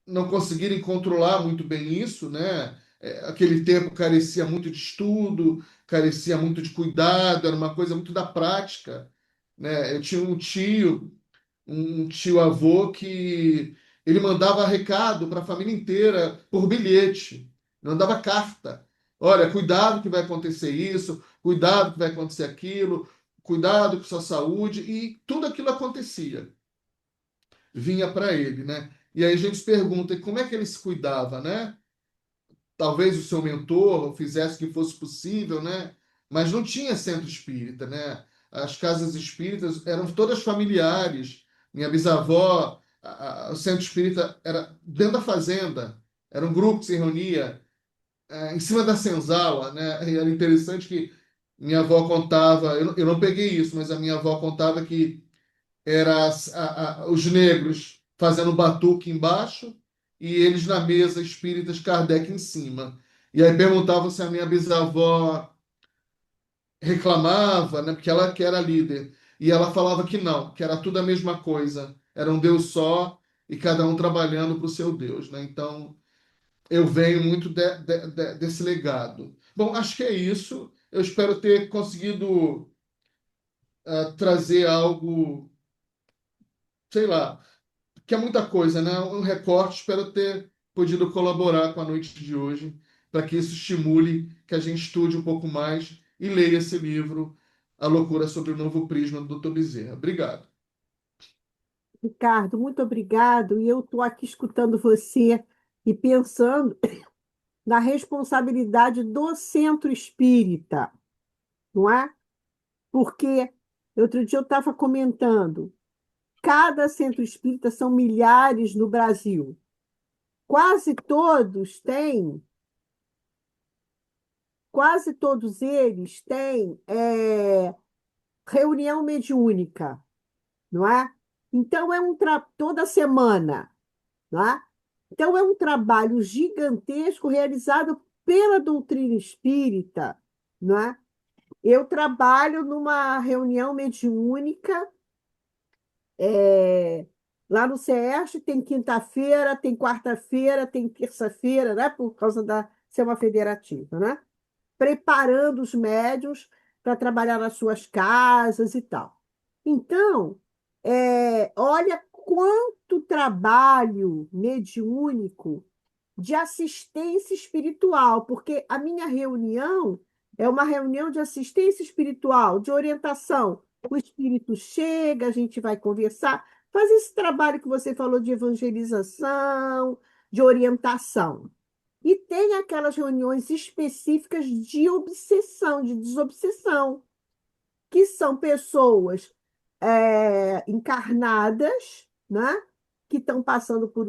não conseguirem controlar muito bem isso, né? Aquele tempo carecia muito de estudo, carecia muito de cuidado, era uma coisa muito da prática, né? Eu tinha um tio avô que ele mandava recado para a família inteira por bilhete, mandava carta. Olha, cuidado que vai acontecer isso, cuidado que vai acontecer aquilo, cuidado com sua saúde, e tudo aquilo acontecia, vinha para ele, né? E aí a gente se pergunta, e como é que ele se cuidava, né? Talvez o seu mentor fizesse o que fosse possível, né? Mas não tinha centro espírita, né? As casas espíritas eram todas familiares. Minha bisavó, o centro espírita era dentro da fazenda, era um grupo que se reunia em cima da senzala, né? E era interessante que minha avó contava, eu não peguei isso, mas a minha avó contava que era os negros fazendo batuque embaixo e eles na mesa espíritas Kardec em cima. E aí perguntavam se a minha bisavó reclamava, né, porque ela que era líder. E ela falava que não, que era tudo a mesma coisa. Era um Deus só e cada um trabalhando para o seu Deus, né? Então, eu venho muito desse legado. Bom, acho que é isso. Eu espero ter conseguido trazer algo, sei lá, que é muita coisa, né? Um recorte. Espero ter podido colaborar com a noite de hoje, para que isso estimule que a gente estude um pouco mais e leia esse livro, A Loucura sobre o Novo Prisma, do Dr. Bezerra. Obrigado. Ricardo, muito obrigado. E eu estou aqui escutando você e pensando na responsabilidade do centro espírita, não é? Porque outro dia eu estava comentando, cada centro espírita são milhares no Brasil. Quase todos têm, quase todos eles têm reunião mediúnica, não é? Então toda semana, não é? Então é um trabalho gigantesco realizado pela doutrina espírita, não é? Eu trabalho numa reunião mediúnica lá no CERJ, tem quinta-feira, tem quarta-feira, tem terça-feira, né? Por causa da ser uma federativa, né? Preparando os médios para trabalhar nas suas casas e tal. Então, olha quanto trabalho mediúnico de assistência espiritual, porque a minha reunião é uma reunião de assistência espiritual, de orientação. O espírito chega, a gente vai conversar, faz esse trabalho que você falou de evangelização, de orientação. E tem aquelas reuniões específicas de obsessão, de desobsessão, que são pessoas encarnadas, né? Que estão passando por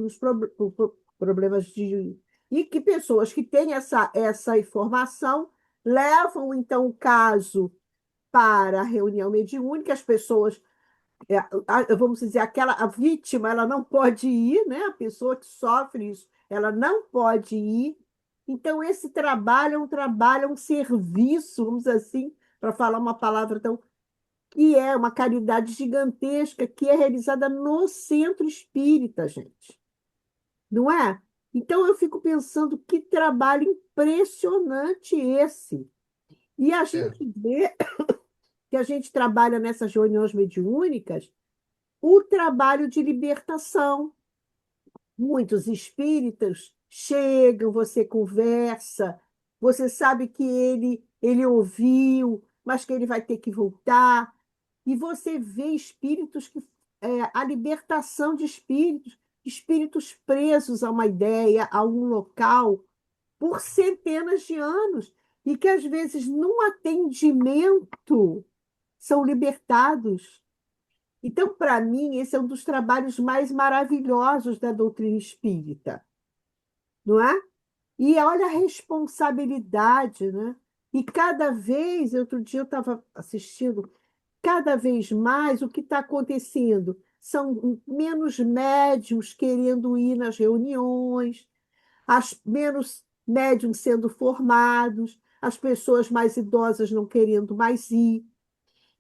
por problemas de. E que pessoas que têm essa informação levam, então, o caso para a reunião mediúnica, as pessoas vamos dizer, a vítima, ela não pode ir, né? A pessoa que sofre isso, ela não pode ir. Então, esse trabalho é um trabalho, é um serviço, vamos dizer assim, para falar uma palavra tão, que é uma caridade gigantesca, que é realizada no centro espírita, gente. Não é? Então, eu fico pensando que trabalho impressionante esse. E a É, gente vê que a gente trabalha nessas reuniões mediúnicas o trabalho de libertação. Muitos espíritas chegam, você conversa, você sabe que ele ouviu, mas que ele vai ter que voltar. E você vê espíritos que a libertação de espíritos, espíritos presos a uma ideia, a um local, por centenas de anos, e que às vezes, num atendimento, são libertados. Então, para mim, esse é um dos trabalhos mais maravilhosos da doutrina espírita, não é? E olha a responsabilidade, né? E cada vez, outro dia eu estava assistindo, cada vez mais o que está acontecendo são menos médiums querendo ir nas reuniões, menos médiums sendo formados, as pessoas mais idosas não querendo mais ir.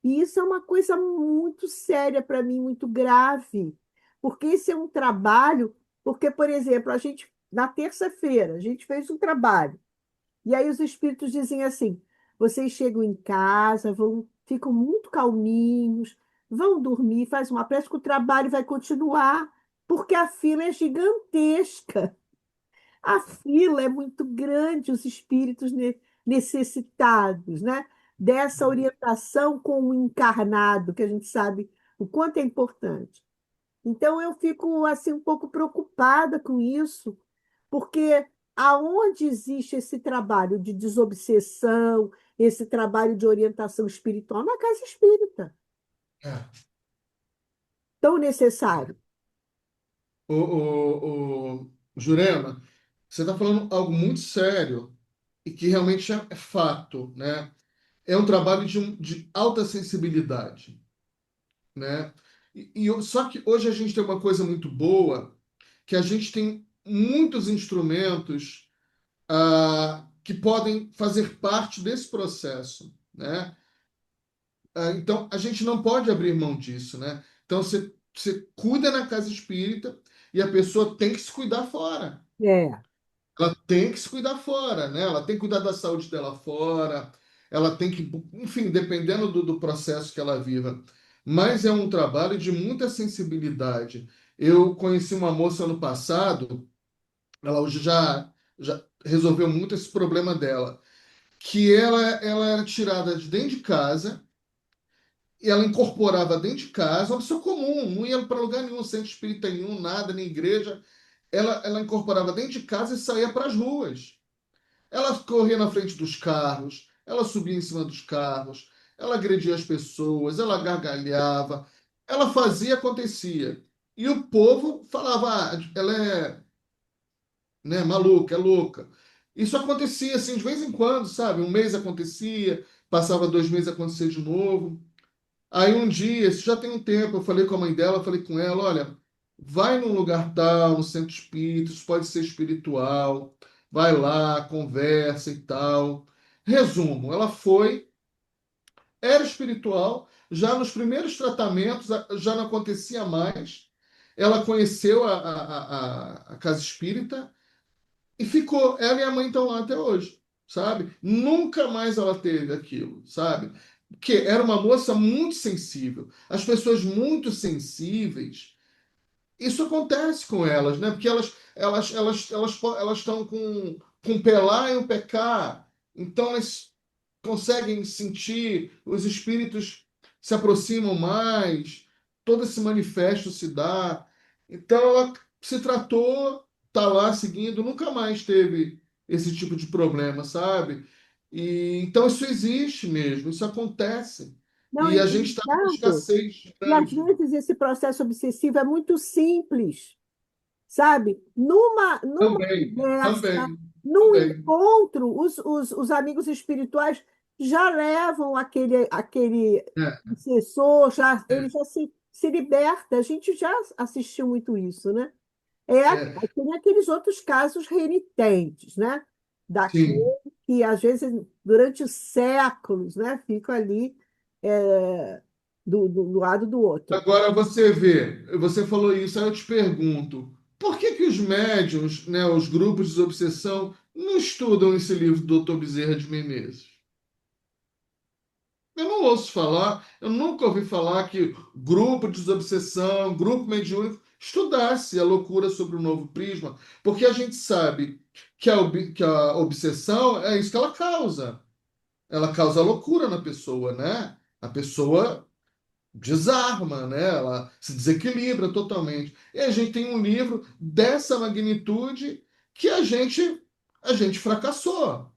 E isso é uma coisa muito séria para mim, muito grave, porque esse é um trabalho, porque, por exemplo, a gente, na terça-feira, a gente fez um trabalho, e aí os espíritos dizem assim: vocês chegam em casa, ficam muito calminhos, vão dormir, faz uma prece, que o trabalho vai continuar, porque a fila é gigantesca. A fila é muito grande, os espíritos necessitados, né? Dessa orientação com o encarnado, que a gente sabe o quanto é importante. Então, eu fico assim um pouco preocupada com isso, porque aonde existe esse trabalho de desobsessão, esse trabalho de orientação espiritual? Na casa espírita, É. tão necessário. Jurema, você está falando algo muito sério e que realmente é fato, né? É um trabalho de alta sensibilidade, né? Só que hoje a gente tem uma coisa muito boa, que a gente tem muitos instrumentos que podem fazer parte desse processo, né? Então, a gente não pode abrir mão disso, né? Então, você cuida na casa espírita e a pessoa tem que se cuidar fora. É. Ela tem que se cuidar fora, né? Ela tem que cuidar da saúde dela fora, ela tem que, enfim, dependendo do processo que ela viva. Mas é um trabalho de muita sensibilidade. Eu conheci uma moça ano passado, ela hoje já resolveu muito esse problema dela, que ela era tirada de dentro de casa e ela incorporava dentro de casa, uma pessoa comum, não ia para lugar nenhum, centro espírita nenhum, nada, nem igreja. Ela incorporava dentro de casa e saía para as ruas. Ela corria na frente dos carros, ela subia em cima dos carros, ela agredia as pessoas, ela gargalhava, ela fazia, acontecia. E o povo falava, ela é, né, maluca, é louca. Isso acontecia assim de vez em quando, sabe? Um mês acontecia, passava 2 meses acontecia de novo. Aí um dia, isso já tem um tempo, eu falei com a mãe dela, eu falei com ela, olha, vai num lugar tal, no centro espírita, isso pode ser espiritual, vai lá, conversa e tal. Resumo, ela foi, era espiritual, já nos primeiros tratamentos já não acontecia mais. Ela conheceu a casa espírita e ficou. Ela e a mãe estão lá até hoje, sabe? Nunca mais ela teve aquilo, sabe? Porque era uma moça muito sensível. As pessoas muito sensíveis, isso acontece com elas, né? Porque elas estão com um pé lá e um pé cá. Então elas conseguem sentir, os espíritos se aproximam mais, todo esse manifesto se dá. Então ela se tratou, tá lá seguindo, nunca mais teve esse tipo de problema, sabe? E então isso existe mesmo, isso acontece. Não, E a gente está numa Ricardo, escassez e às grande. vezes esse processo obsessivo é muito simples. Sabe? Numa Também, conversa, também, num também. encontro, os amigos espirituais já levam aquele É, obsessor, ele é, já se liberta. A gente já assistiu muito isso, né? é, Tem aqueles outros casos renitentes, né? Daquele sim. que, às vezes, durante séculos, né, fica ali é, do lado do outro. Agora você vê, você falou isso, aí eu te pergunto, por que que os médiuns, né, os grupos de obsessão, não estudam esse livro do Dr. Bezerra de Menezes? Eu não ouço falar, eu nunca ouvi falar que grupo de desobsessão, grupo mediúnico, estudasse a loucura sobre o novo prisma, porque a gente sabe que a obsessão é isso que ela causa. Ela causa loucura na pessoa, né? A pessoa desarma, né? Ela se desequilibra totalmente. E a gente tem um livro dessa magnitude que a gente fracassou.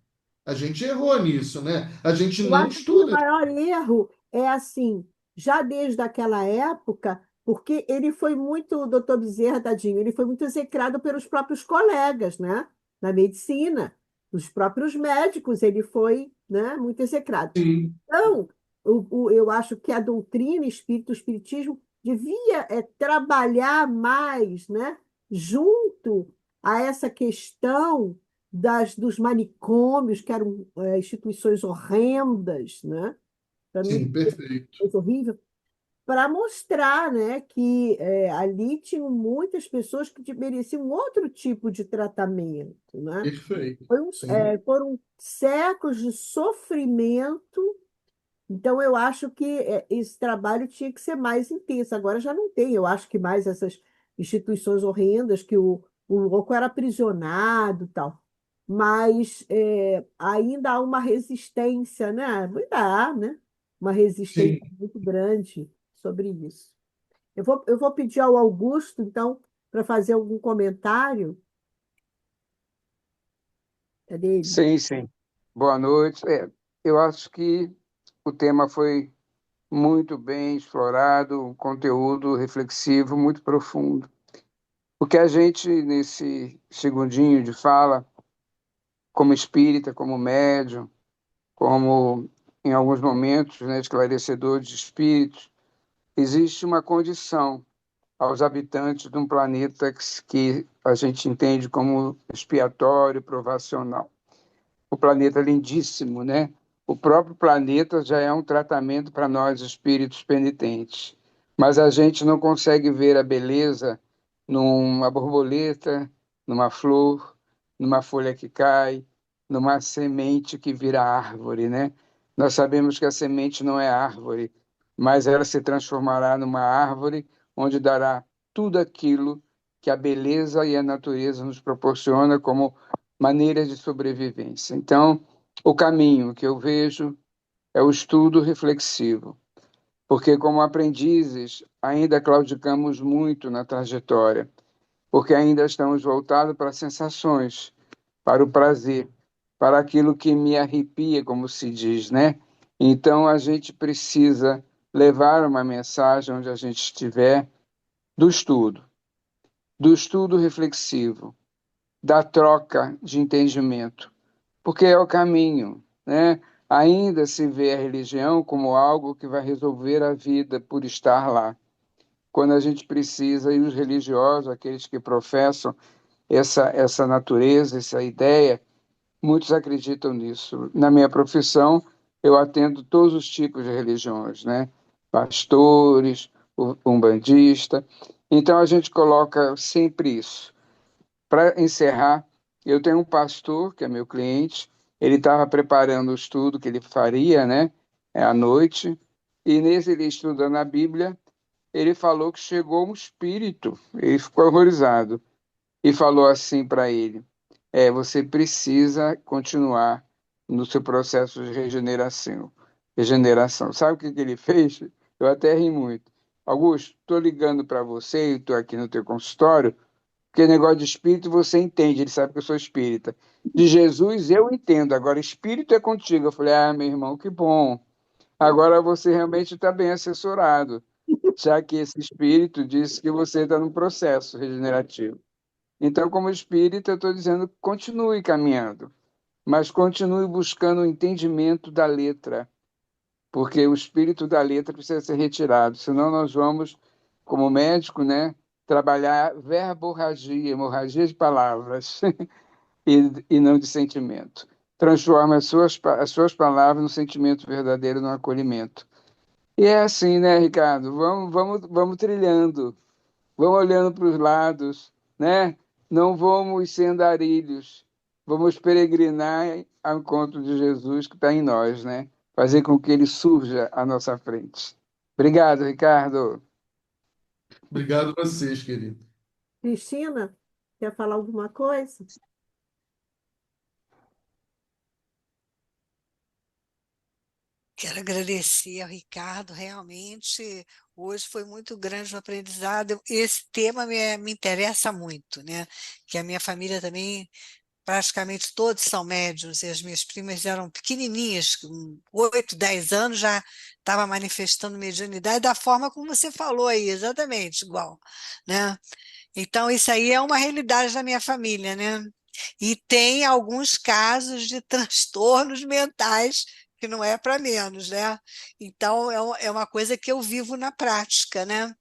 A gente errou nisso, né? A gente Eu não acho que o estuda. maior erro é assim, já desde aquela época, porque ele foi muito, o doutor Bezerra, tadinho, ele foi muito execrado pelos próprios colegas, né? Na medicina, os próprios médicos, ele foi, né, muito execrado. Sim, Então, eu acho que a doutrina espírita, o espiritismo, devia trabalhar mais, né, junto a essa questão dos manicômios, que eram instituições horrendas, né? Para mim, sim, perfeito. coisa horrível, para mostrar, né, que ali tinham muitas pessoas que mereciam outro tipo de tratamento, né? Perfeito. Sim, Foram séculos de sofrimento, então, eu acho que esse trabalho tinha que ser mais intenso. Agora já não tem. Eu acho que mais essas instituições horrendas que o o louco era aprisionado, e tal. Mas ainda há uma resistência, né? Ainda há, né? Uma resistência Sim. muito grande sobre isso. Eu vou pedir ao Augusto, então, para fazer algum comentário. É dele. Sim, sim. Boa noite. Eu acho que o tema foi muito bem explorado, um conteúdo reflexivo muito profundo. O que a gente, nesse segundinho de fala, como espírita, como médium, como em alguns momentos, né, esclarecedor de espíritos, existe uma condição aos habitantes de um planeta que a gente entende como expiatório, provacional. O planeta é lindíssimo, né? O próprio planeta já é um tratamento para nós, espíritos penitentes. Mas a gente não consegue ver a beleza numa borboleta, numa flor, numa folha que cai, numa semente que vira árvore, né? Nós sabemos que a semente não é árvore, mas ela se transformará numa árvore onde dará tudo aquilo que a beleza e a natureza nos proporciona como maneiras de sobrevivência. Então, o caminho que eu vejo é o estudo reflexivo, porque, como aprendizes, ainda claudicamos muito na trajetória, porque ainda estamos voltados para as sensações, para o prazer, para aquilo que me arrepia, como se diz, né? Então, a gente precisa levar uma mensagem onde a gente estiver do do estudo reflexivo, da troca de entendimento porque é o caminho, né? Ainda se vê a religião como algo que vai resolver a vida por estar lá. Quando a gente precisa, e os religiosos, aqueles que professam essa natureza, essa ideia, muitos acreditam nisso. Na minha profissão, eu atendo todos os tipos de religiões, né? Pastores, umbandista. Então a gente coloca sempre isso. Para encerrar, eu tenho um pastor que é meu cliente, ele estava preparando o estudo que ele faria, né, à noite, e nesse ele estudando a Bíblia, ele falou que chegou um espírito, ele ficou horrorizado, e falou assim para ele, você precisa continuar no seu processo de regeneração. Sabe o que que ele fez? Eu até ri muito. Augusto, estou ligando para você, estou aqui no teu consultório, porque negócio de espírito você entende, ele sabe que eu sou espírita. De Jesus eu entendo, agora espírito é contigo. Eu falei, meu irmão, que bom. Agora você realmente está bem assessorado, já que esse espírito disse que você está num processo regenerativo. Então, como espírita, eu estou dizendo, continue caminhando, mas continue buscando o entendimento da letra, porque o espírito da letra precisa ser retirado, senão nós vamos, como médico, né, trabalhar verborragia, hemorragia de palavras e não de sentimento. Transforma as suas palavras no sentimento verdadeiro, no acolhimento. E é assim, né, Ricardo? Vamos trilhando, vamos olhando para os lados, né? Não vamos ser andarilhos, vamos peregrinar ao encontro de Jesus que está em nós, né? Fazer com que ele surja à nossa frente. Obrigado, Ricardo. Obrigado a vocês, querido. Cristina, quer falar alguma coisa? Quero agradecer ao Ricardo, realmente hoje foi muito grande o aprendizado. Esse tema me interessa muito, né? Que a minha família também, praticamente todos são médiuns, e as minhas primas eram pequenininhas, com 8, 10 anos, já estava manifestando mediunidade da forma como você falou aí, exatamente igual, né? Então, isso aí é uma realidade da minha família, né? E tem alguns casos de transtornos mentais que não é para menos, né? Então, é uma coisa que eu vivo na prática, né?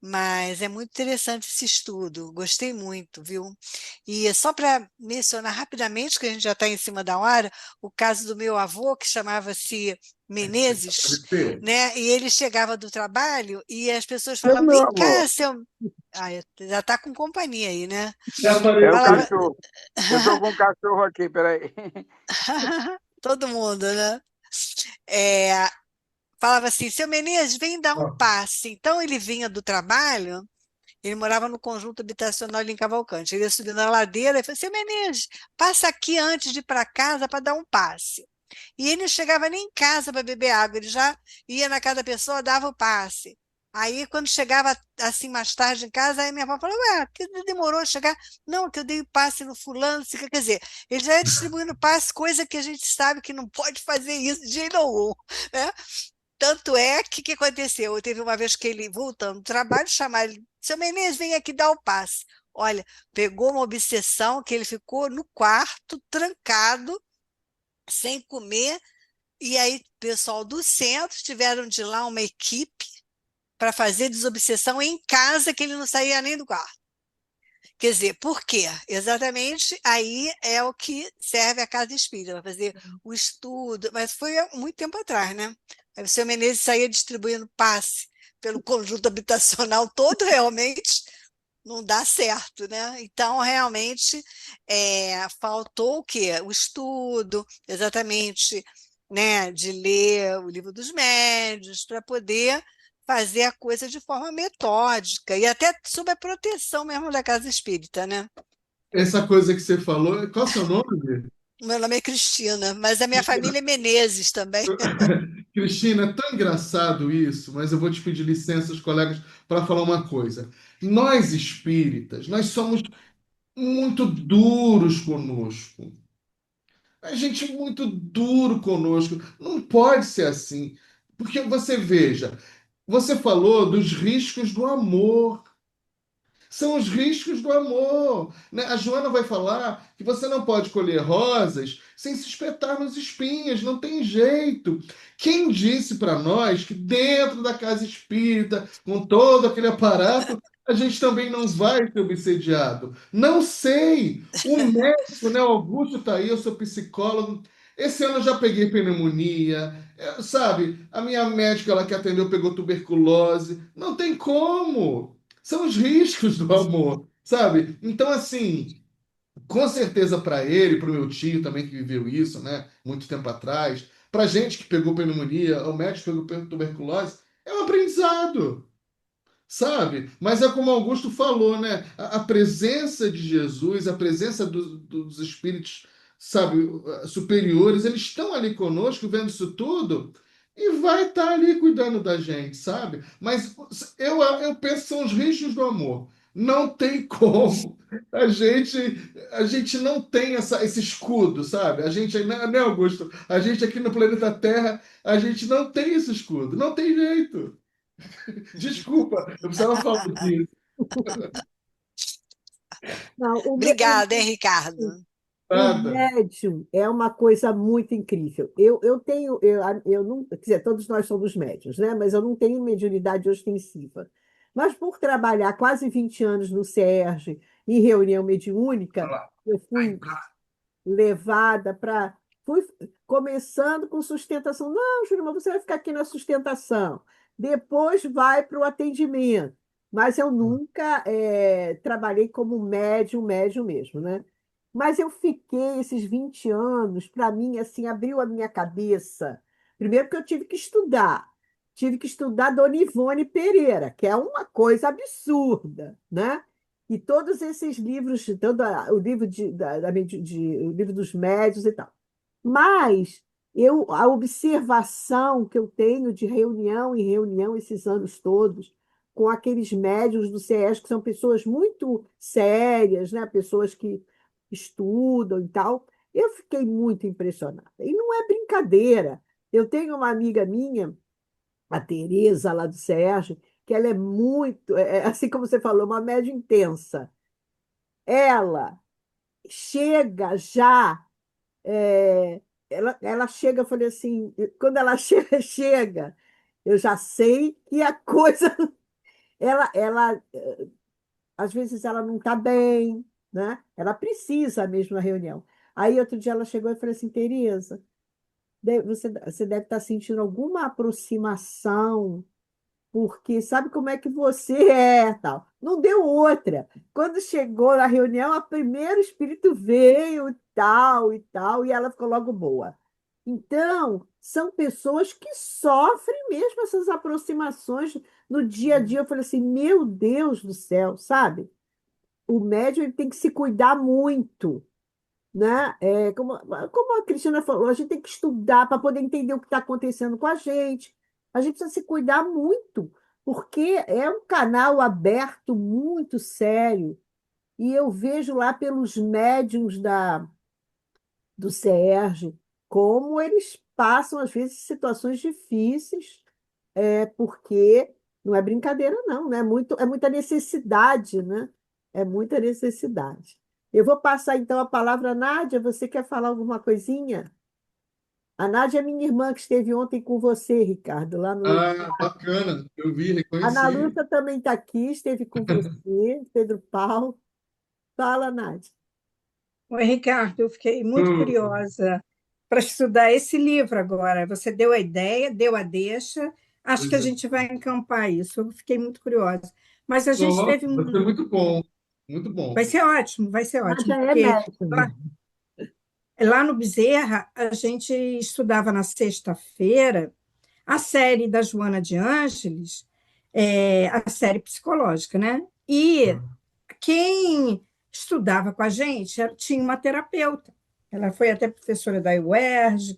Mas é muito interessante esse estudo, gostei muito, viu? E só para mencionar rapidamente, que a gente já está em cima da hora, o caso do meu avô, que chamava-se Menezes, Agradecer. né? E ele chegava do trabalho e as pessoas Oi, falavam: meu vem cá, amor. seu. Ah, já está com companhia aí, né? Já É o Falava. apareceu. cachorro. Eu estou com um cachorro aqui, peraí. Todo mundo, né? É, falava assim: seu Menezes, vem dar um passe. Então ele vinha do trabalho. Ele morava no conjunto habitacional ali em Cavalcante. Ele ia subir na ladeira e falou: Seu Menezes, passa aqui antes de ir para casa para dar um passe. E ele não chegava nem em casa para beber água, ele já ia na casa da pessoa, dava o passe. Aí, quando chegava assim mais tarde em casa, aí minha avó falou: Ué, que demorou a chegar? Não, que eu dei o passe no fulano. Quer dizer, ele já ia distribuindo passe, coisa que a gente sabe que não pode fazer isso de jeito algum, né? Tanto é que o que aconteceu? Teve uma vez que ele, voltando do trabalho, chamaram ele: Seu Menezes, vem aqui dar o passe. Olha, pegou uma obsessão que ele ficou no quarto, trancado, sem comer, e aí o pessoal do centro tiveram de lá uma equipe para fazer desobsessão em casa, que ele não saía nem do quarto. Quer dizer, por quê? Exatamente aí é o que serve a casa espírita, para fazer o estudo, mas foi há muito tempo atrás, né? Aí o seu Menezes saía distribuindo passe pelo conjunto habitacional todo, realmente não dá certo, né? Então, realmente, faltou o quê? O estudo, exatamente, né? De ler o livro dos médiuns, para poder fazer a coisa de forma metódica e até sob a proteção mesmo da casa espírita, né? Essa coisa que você falou, qual é o seu nome? Meu nome é Cristina, mas a minha família é Menezes também. Cristina, é tão engraçado isso, mas eu vou te pedir licença, os colegas, para falar uma coisa. Nós espíritas, nós somos muito duros conosco. A gente é muito duro conosco. Não pode ser assim. Porque você veja, você falou dos riscos do amor. São os riscos do amor, né? A Joana vai falar que você não pode colher rosas sem se espetar nos espinhos, não tem jeito. Quem disse para nós que dentro da casa espírita, com todo aquele aparato, a gente também não vai ser obsediado? Não sei. O médico, né, Augusto tá aí, eu sou psicólogo. Esse ano eu já peguei pneumonia, sabe? A minha médica lá que atendeu pegou tuberculose. Não tem como. São os riscos do amor, sabe? Então, assim, com certeza para ele, para o meu tio também que viveu isso, né? Muito tempo atrás, para gente que pegou pneumonia, o médico que pegou tuberculose, é um aprendizado, sabe? Mas é como Augusto falou, né? A presença de Jesus, a presença dos espíritos, sabe, superiores, eles estão ali conosco, vendo isso tudo, e vai estar ali cuidando da gente, sabe? Mas eu penso que são os riscos do amor. Não tem como. A gente não tem esse escudo, sabe? A gente, né, Augusto? A gente aqui no planeta Terra, a gente não tem esse escudo. Não tem jeito. Desculpa, eu precisava falar disso. Não, Obrigada, hein, Ricardo? o Nada. médium é uma coisa muito incrível. Eu tenho, eu não, quer dizer, todos nós somos médiuns, né? Mas eu não tenho mediunidade ostensiva. Mas por trabalhar quase 20 anos no SERJ, em reunião mediúnica, eu fui levada para. Fui começando com sustentação. Não, Júlio, mas você vai ficar aqui na sustentação. Depois vai para o atendimento. Mas eu nunca trabalhei como médium, médium mesmo, né? Mas eu fiquei esses 20 anos, para mim, assim, abriu a minha cabeça. Primeiro que eu tive que estudar. Tive que estudar Dona Ivone Pereira, que é uma coisa absurda, né? E todos esses livros, o livro o livro dos médios e tal. Mas a observação que eu tenho de reunião em reunião esses anos todos, com aqueles médios do CES, que são pessoas muito sérias, né? Pessoas que estudam e tal, eu fiquei muito impressionada. E não é brincadeira. Eu tenho uma amiga minha, a Tereza, lá do Sérgio, que ela é muito, assim como você falou, uma média intensa. Ela chega já, ela chega, eu falei assim, quando ela chega, eu já sei que a coisa, ela às vezes ela não está bem, né? Ela precisa mesmo na reunião. Aí outro dia ela chegou e falou assim, Tereza, você deve estar sentindo alguma aproximação porque sabe como é que você é, tal. Não deu outra. Quando chegou na reunião, a primeiro espírito veio, tal, e tal, e ela ficou logo boa. Então, são pessoas que sofrem mesmo essas aproximações no dia a dia. Eu falei assim, meu Deus do céu, sabe? O médium ele tem que se cuidar muito, né? Como a Cristina falou, a gente tem que estudar para poder entender o que está acontecendo com a gente. A gente precisa se cuidar muito, porque é um canal aberto muito sério. E eu vejo lá pelos médiums do CERJ como eles passam, às vezes, situações difíceis, porque não é brincadeira, não, né? É muita necessidade, né? É muita necessidade. Eu vou passar então a palavra à Nádia. Você quer falar alguma coisinha? A Nádia é minha irmã que esteve ontem com você, Ricardo, lá no. Ah, bacana. Eu vi, A Ana reconheci. Lúcia também está aqui, esteve com você, Pedro Paulo. Fala, Nádia. Oi, Ricardo, eu fiquei muito Hum, curiosa para estudar esse livro agora. Você deu a ideia, deu a deixa, acho que a pois é. gente vai encampar isso. Eu fiquei muito curiosa. Mas a gente Nossa, teve vai ser um. muito bom. Muito bom. Vai ser Nádia ótimo, é porque lá, médium. lá no Bezerra a gente estudava na sexta-feira a série da Joana de Ângeles, a série psicológica, né? E quem estudava com a gente tinha uma terapeuta. Ela foi até professora da UERJ,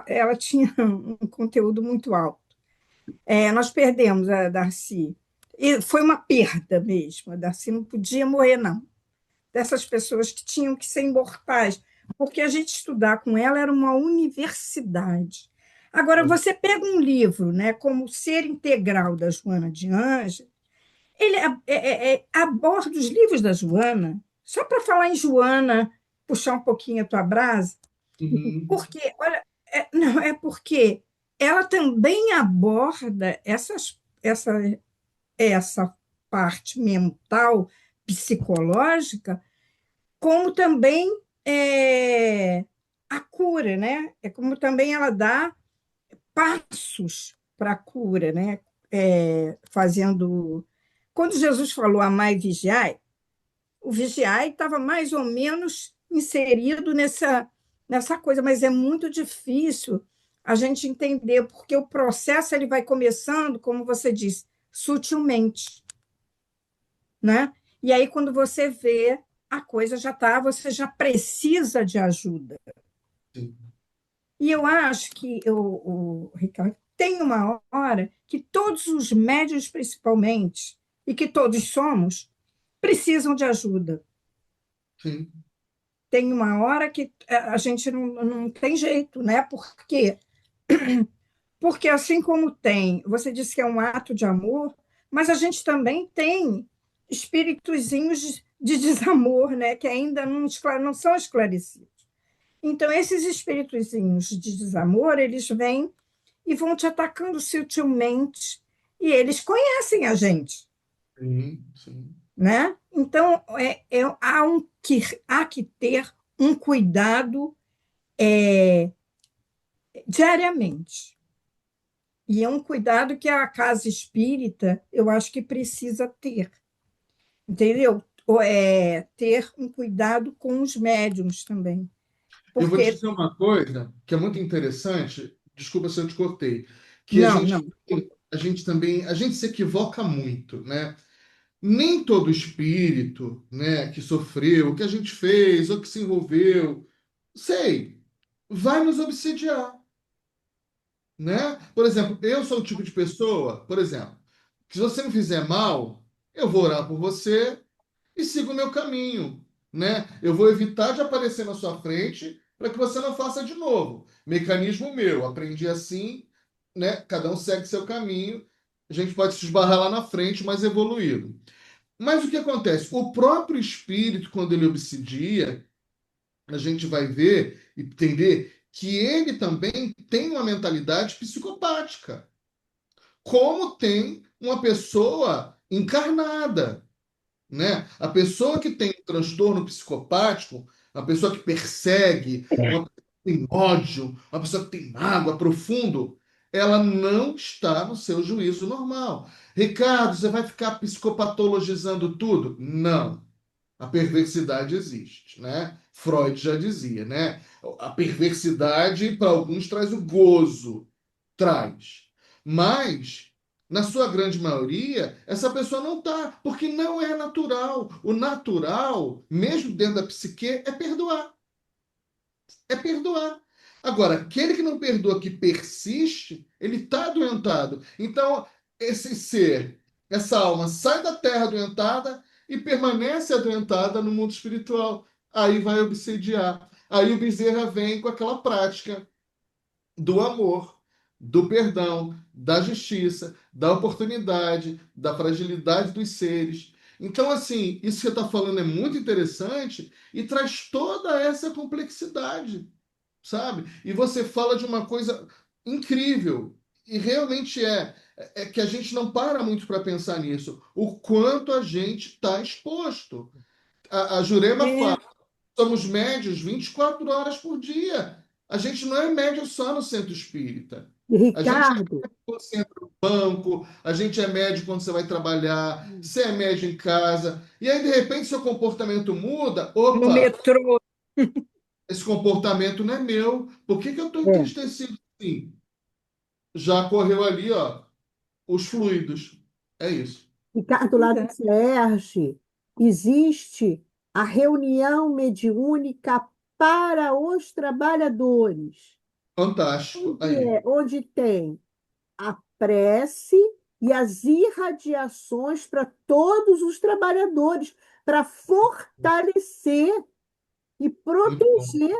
ela tinha um conteúdo muito alto. Nós perdemos a Darcy. E foi uma perda mesmo. A Darcy não podia morrer, não. Dessas pessoas que tinham que ser imortais, porque a gente estudar com ela era uma universidade. Agora, você pega um livro, né, como O Ser Integral, da Joana de Ângeles, ele aborda os livros da Joana, só para falar em Joana, puxar um pouquinho a tua brasa, Uhum. porque, olha, não, é porque ela também aborda essa parte mental, psicológica, como também a cura, né? É como também ela dá passos para a cura, né? Fazendo. Quando Jesus falou amai e vigiai, o vigiai estava mais ou menos inserido nessa coisa, mas é muito difícil a gente entender, porque o processo ele vai começando, como você disse, sutilmente, né? E aí, quando você vê, a coisa já está, você já precisa de ajuda. Sim. E eu acho que, Ricardo, tem uma hora que todos os médios, principalmente, e que todos somos, precisam de ajuda. Sim. Tem uma hora que a gente não tem jeito, né? Porque assim como tem, você disse que é um ato de amor, mas a gente também tem espíritozinhos de desamor, né? Que ainda não são esclarecidos. Então, esses espíritozinhos de desamor, eles vêm e vão te atacando sutilmente, e eles conhecem a gente, Sim. Sim. né? Então, há que ter um cuidado diariamente. E é um cuidado que a casa espírita, eu acho que precisa ter, entendeu? Ter um cuidado com os médiums também. Eu vou te Porque, dizer uma coisa que é muito interessante. Desculpa se eu te cortei. Que não, não, a gente se equivoca muito, né? Nem todo espírito, né, que sofreu, o que a gente fez ou que se envolveu, sei, vai nos obsediar, né? Por exemplo, eu sou o tipo de pessoa, por exemplo, que se você me fizer mal, eu vou orar por você e sigo o meu caminho, né? Eu vou evitar de aparecer na sua frente para que você não faça de novo. Mecanismo meu, aprendi assim, né? Cada um segue seu caminho. A gente pode se esbarrar lá na frente, mas evoluído. Mas o que acontece? O próprio espírito, quando ele obsidia, a gente vai ver e entender que ele também tem uma mentalidade psicopática, como tem uma pessoa encarnada, né? A pessoa que tem um transtorno psicopático, a pessoa que persegue, uma pessoa que tem ódio, uma pessoa que tem mágoa profundo, ela não está no seu juízo normal. Ricardo, você vai ficar psicopatologizando tudo? Não. A perversidade existe, né? Freud já dizia, né? A perversidade para alguns traz o gozo, traz. Mas, na sua grande maioria, essa pessoa não tá, porque não é natural. O natural, mesmo dentro da psique, é perdoar. É perdoar. Agora, aquele que não perdoa, que persiste, ele está adoentado. Então, esse ser, essa alma, sai da terra adoentada e permanece adoentada no mundo espiritual. Aí vai obsediar. Aí o Bezerra vem com aquela prática do amor, do perdão, da justiça, da oportunidade, da fragilidade dos seres. Então, assim, isso que você está falando é muito interessante e traz toda essa complexidade, sabe? E você fala de uma coisa incrível, e realmente é que a gente não para muito para pensar nisso, o quanto a gente está exposto. A Jurema É, fala, somos médios 24 horas por dia. A gente não é médio só no centro espírita. E, A gente é Ricardo, quando você entra no banco, a gente é médio quando você vai trabalhar, você é médio em casa, e aí de repente seu comportamento muda. no Opa, metrô. esse comportamento não é meu. Por que que eu estou é, entristecido assim? Já correu ali, ó, os fluidos. É isso. Ricardo, Pois lá no é. CERJ, existe a reunião mediúnica para os trabalhadores, Fantástico. Aí. onde tem a prece e as irradiações para todos os trabalhadores, para fortalecer e Muito bom. proteger,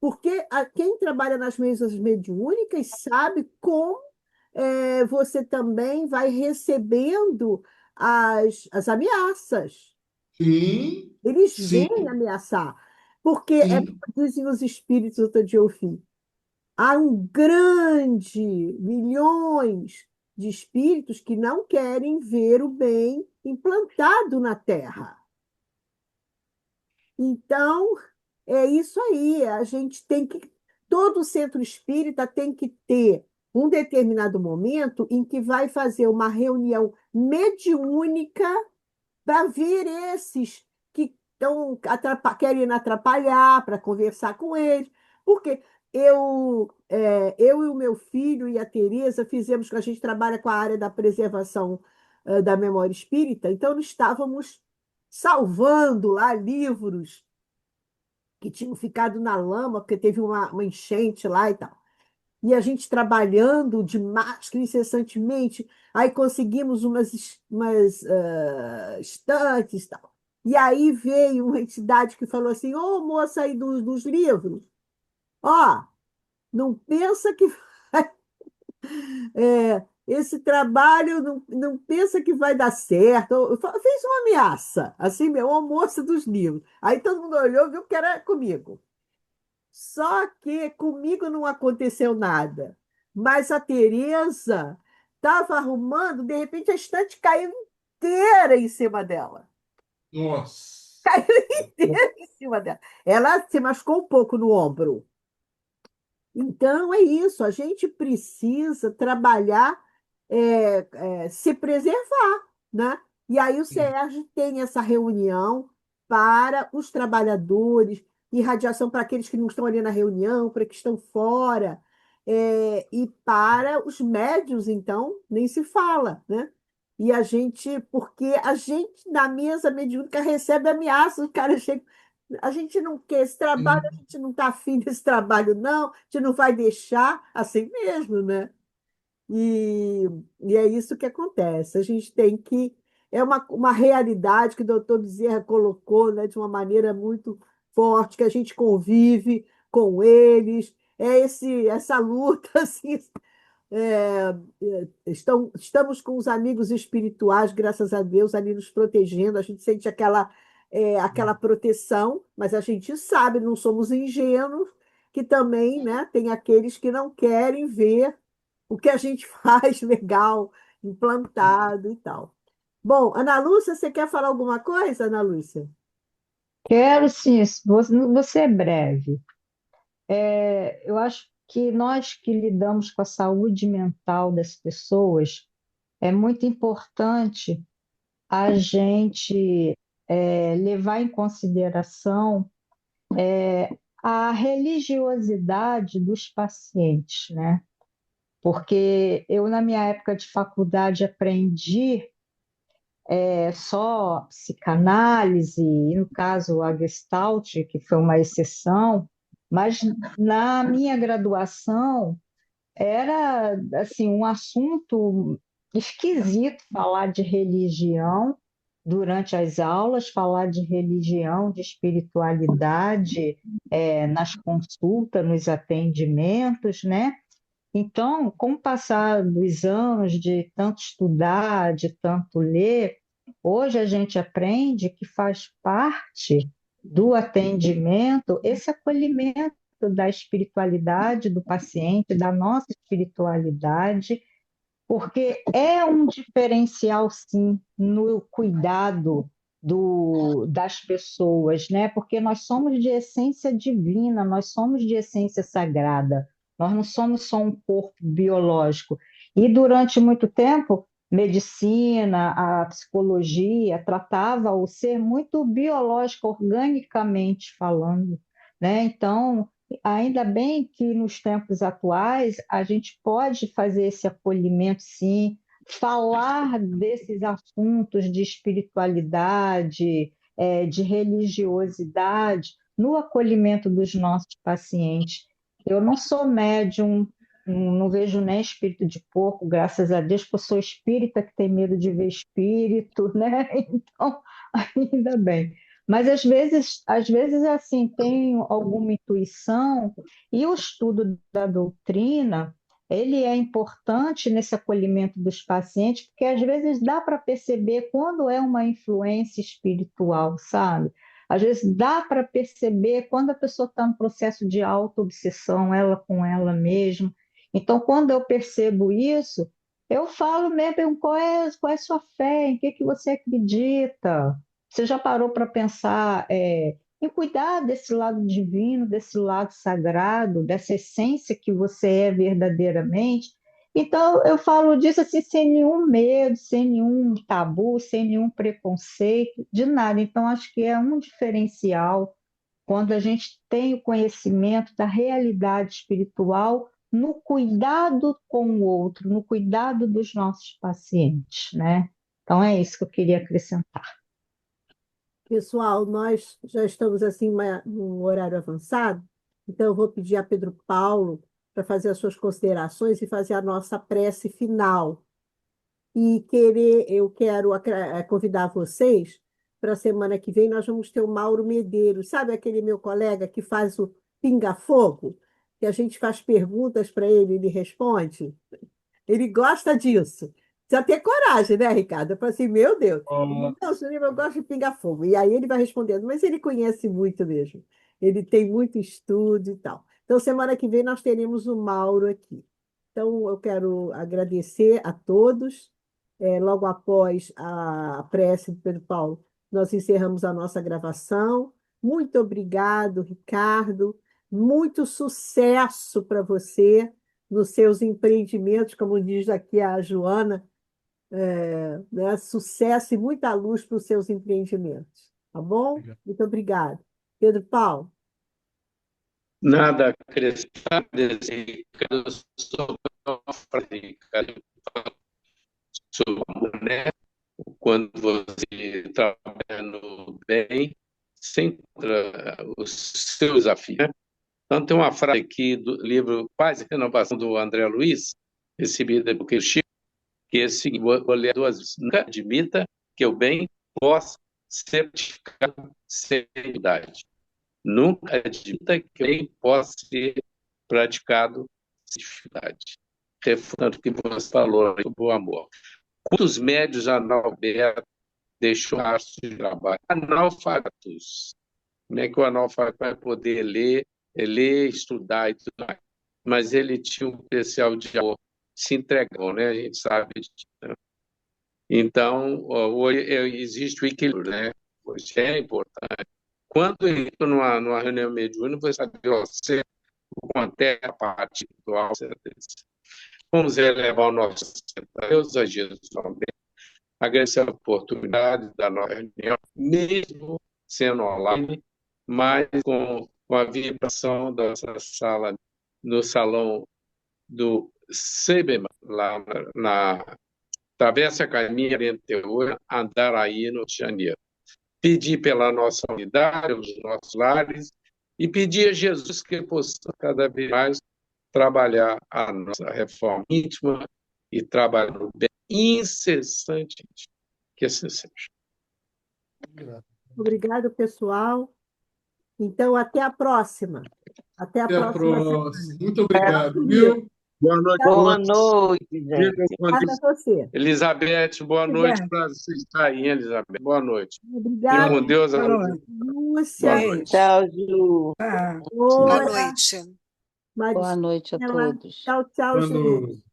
porque quem trabalha nas mesas mediúnicas sabe como você também vai recebendo as ameaças. Sim, Eles vêm sim, ameaçar, porque é como sim. dizem os espíritos outro dia eu ouvi. Há um grande, milhões de espíritos que não querem ver o bem implantado na Terra. Então, é isso aí. A gente tem que. Todo centro espírita tem que ter um determinado momento em que vai fazer uma reunião mediúnica para ver esses que querem atrapalhar, para conversar com eles. Porque eu e o meu filho e a Tereza fizemos, que a gente trabalha com a área da preservação da memória espírita, então nós estávamos salvando lá livros que tinham ficado na lama, porque teve uma enchente lá e tal. E a gente trabalhando de máscara incessantemente, aí conseguimos umas estantes e tal. E aí veio uma entidade que falou assim: Ô moça aí dos livros, ó, não pensa que esse trabalho, não pensa que vai dar certo. Fez uma ameaça, assim, meu, ô moça dos livros. Aí todo mundo olhou e viu que era comigo. Só que comigo não aconteceu nada. Mas a Tereza estava arrumando, de repente a estante caiu inteira em cima dela. Nossa. Caiu inteira em cima dela. Ela se machucou um pouco no ombro. Então é isso, a gente precisa trabalhar, se preservar, né? E aí o Sim. SERJ tem essa reunião para os trabalhadores, irradiação para aqueles que não estão ali na reunião, para que estão fora, e para os médios, então, nem se fala, né? E a gente, porque a gente na mesa mediúnica recebe ameaças, o cara chega, a gente não quer esse trabalho, a Sim. gente não está afim desse trabalho, não, a gente não vai deixar assim mesmo, né? E, e é isso que acontece. A gente tem que. É uma realidade que o doutor Bezerra colocou, né, de uma maneira muito forte, que a gente convive com eles. Essa luta, assim, estamos com os amigos espirituais, graças a Deus, ali nos protegendo. A gente sente aquela proteção, mas a gente sabe, não somos ingênuos, que também, né, tem aqueles que não querem ver o que a gente faz legal, implantado e tal. Bom, Ana Lúcia, você quer falar alguma coisa, Ana Lúcia? Quero sim, você é breve. Eu acho que nós que lidamos com a saúde mental das pessoas, é muito importante a gente levar em consideração a religiosidade dos pacientes, né? Porque eu, na minha época de faculdade, aprendi só psicanálise, e no caso a Gestalt, que foi uma exceção, mas na minha graduação era assim um assunto esquisito falar de religião durante as aulas, falar de religião, de espiritualidade, nas consultas, nos atendimentos, né? Então, com o passar dos anos de tanto estudar, de tanto ler, hoje a gente aprende que faz parte do atendimento esse acolhimento da espiritualidade do paciente, da nossa espiritualidade, porque é um diferencial, sim, no cuidado das pessoas, né? Porque nós somos de essência divina, nós somos de essência sagrada, nós não somos só um corpo biológico. E durante muito tempo, medicina, a psicologia tratava o ser muito biológico, organicamente falando, né? Então, ainda bem que nos tempos atuais a gente pode fazer esse acolhimento, sim, falar desses assuntos de espiritualidade, de religiosidade, no acolhimento dos nossos pacientes. Eu não sou médium, não vejo nem espírito de porco, graças a Deus, porque eu sou espírita que tem medo de ver espírito, né? Então, ainda bem. Mas às vezes assim, tem alguma intuição, e o estudo da doutrina, ele é importante nesse acolhimento dos pacientes, porque às vezes dá para perceber quando é uma influência espiritual, sabe? Às vezes dá para perceber quando a pessoa está no processo de auto-obsessão, ela com ela mesma. Então, quando eu percebo isso, eu falo mesmo, qual é a sua fé, em que você acredita? Você já parou para pensar em cuidar desse lado divino, desse lado sagrado, dessa essência que você é verdadeiramente? Então, eu falo disso assim, sem nenhum medo, sem nenhum tabu, sem nenhum preconceito, de nada. Então, acho que é um diferencial quando a gente tem o conhecimento da realidade espiritual no cuidado com o outro, no cuidado dos nossos pacientes, né? Então, é isso que eu queria acrescentar. Pessoal, nós já estamos assim num horário avançado, então eu vou pedir a Pedro Paulo para fazer as suas considerações e fazer a nossa prece final. Eu quero convidar vocês para a semana que vem, nós vamos ter o Mauro Medeiros, sabe aquele meu colega que faz o Pinga Fogo? Que a gente faz perguntas para ele, ele responde? Ele gosta disso. Precisa ter coragem, né, Ricardo? Eu falei assim, meu Deus. Não, senhor, eu gosto de pingar fogo. E aí ele vai respondendo, mas ele conhece muito mesmo. Ele tem muito estudo e tal. Então, semana que vem nós teremos o Mauro aqui. Então, eu quero agradecer a todos. Logo após a prece do Pedro Paulo, nós encerramos a nossa gravação. Muito obrigado, Ricardo. Muito sucesso para você nos seus empreendimentos, como diz aqui a Joana, né? Sucesso e muita luz para os seus empreendimentos. Tá bom? Obrigado. Muito obrigado. Pedro Paulo. Nada a acrescentar, Ricardo, sobre a frase, Ricardo, sobre o amor, né? Quando você trabalha no bem, sem os seus desafios, né? Então, tem uma frase aqui do livro Quase Renovação, do André Luiz, recebida do Chico, que é o seguinte, vou ler duas vezes. Nunca admita que o bem possa ser praticado sem dificuldade. Nunca admita que o bem possa ser praticado sem dificuldade. Refutando o que você falou sobre o amor. Quantos médios analfabetos deixou rastro de trabalho? Analfabetos. Como é que o analfabeto vai poder ler, estudar e tudo mais? Mas ele tinha um potencial de amor, se entregou, né? A gente sabe disso, né? Então, hoje existe o equilíbrio, né? Hoje é importante. Quando eu entro numa reunião mediúnica, você sabe o quanto é a parte espiritual. Vamos elevar o nosso a Deus, a Jesus também, agradecer a oportunidade da nossa reunião, mesmo sendo online, mas com a vibração dessa sala, no salão do CEBEMA, lá na Travessa Caminha 48, Andaraí, no Rio de Janeiro. Pedir pela nossa unidade, os nossos lares, e pedir a Jesus que possa cada vez mais trabalhar a nossa reforma íntima e trabalhar no bem incessantemente. Que assim seja. Obrigado, pessoal. Então, até a próxima. Até a Até a próxima próxima. semana. Muito obrigado, Tchau, viu? Boa noite. Boa noite, Fica gente. com obrigada Deus. a você. Elizabeth, boa noite Obrigada. para você estar aí, Elizabeth. Boa noite. Fique Obrigada, com Deus. Boa noite. Lúcia. Boa noite. Tchau, Ju. Tá. Boa Oi, noite. Boa noite a Maristela. todos. Tchau, tchau, Boa gente. noite.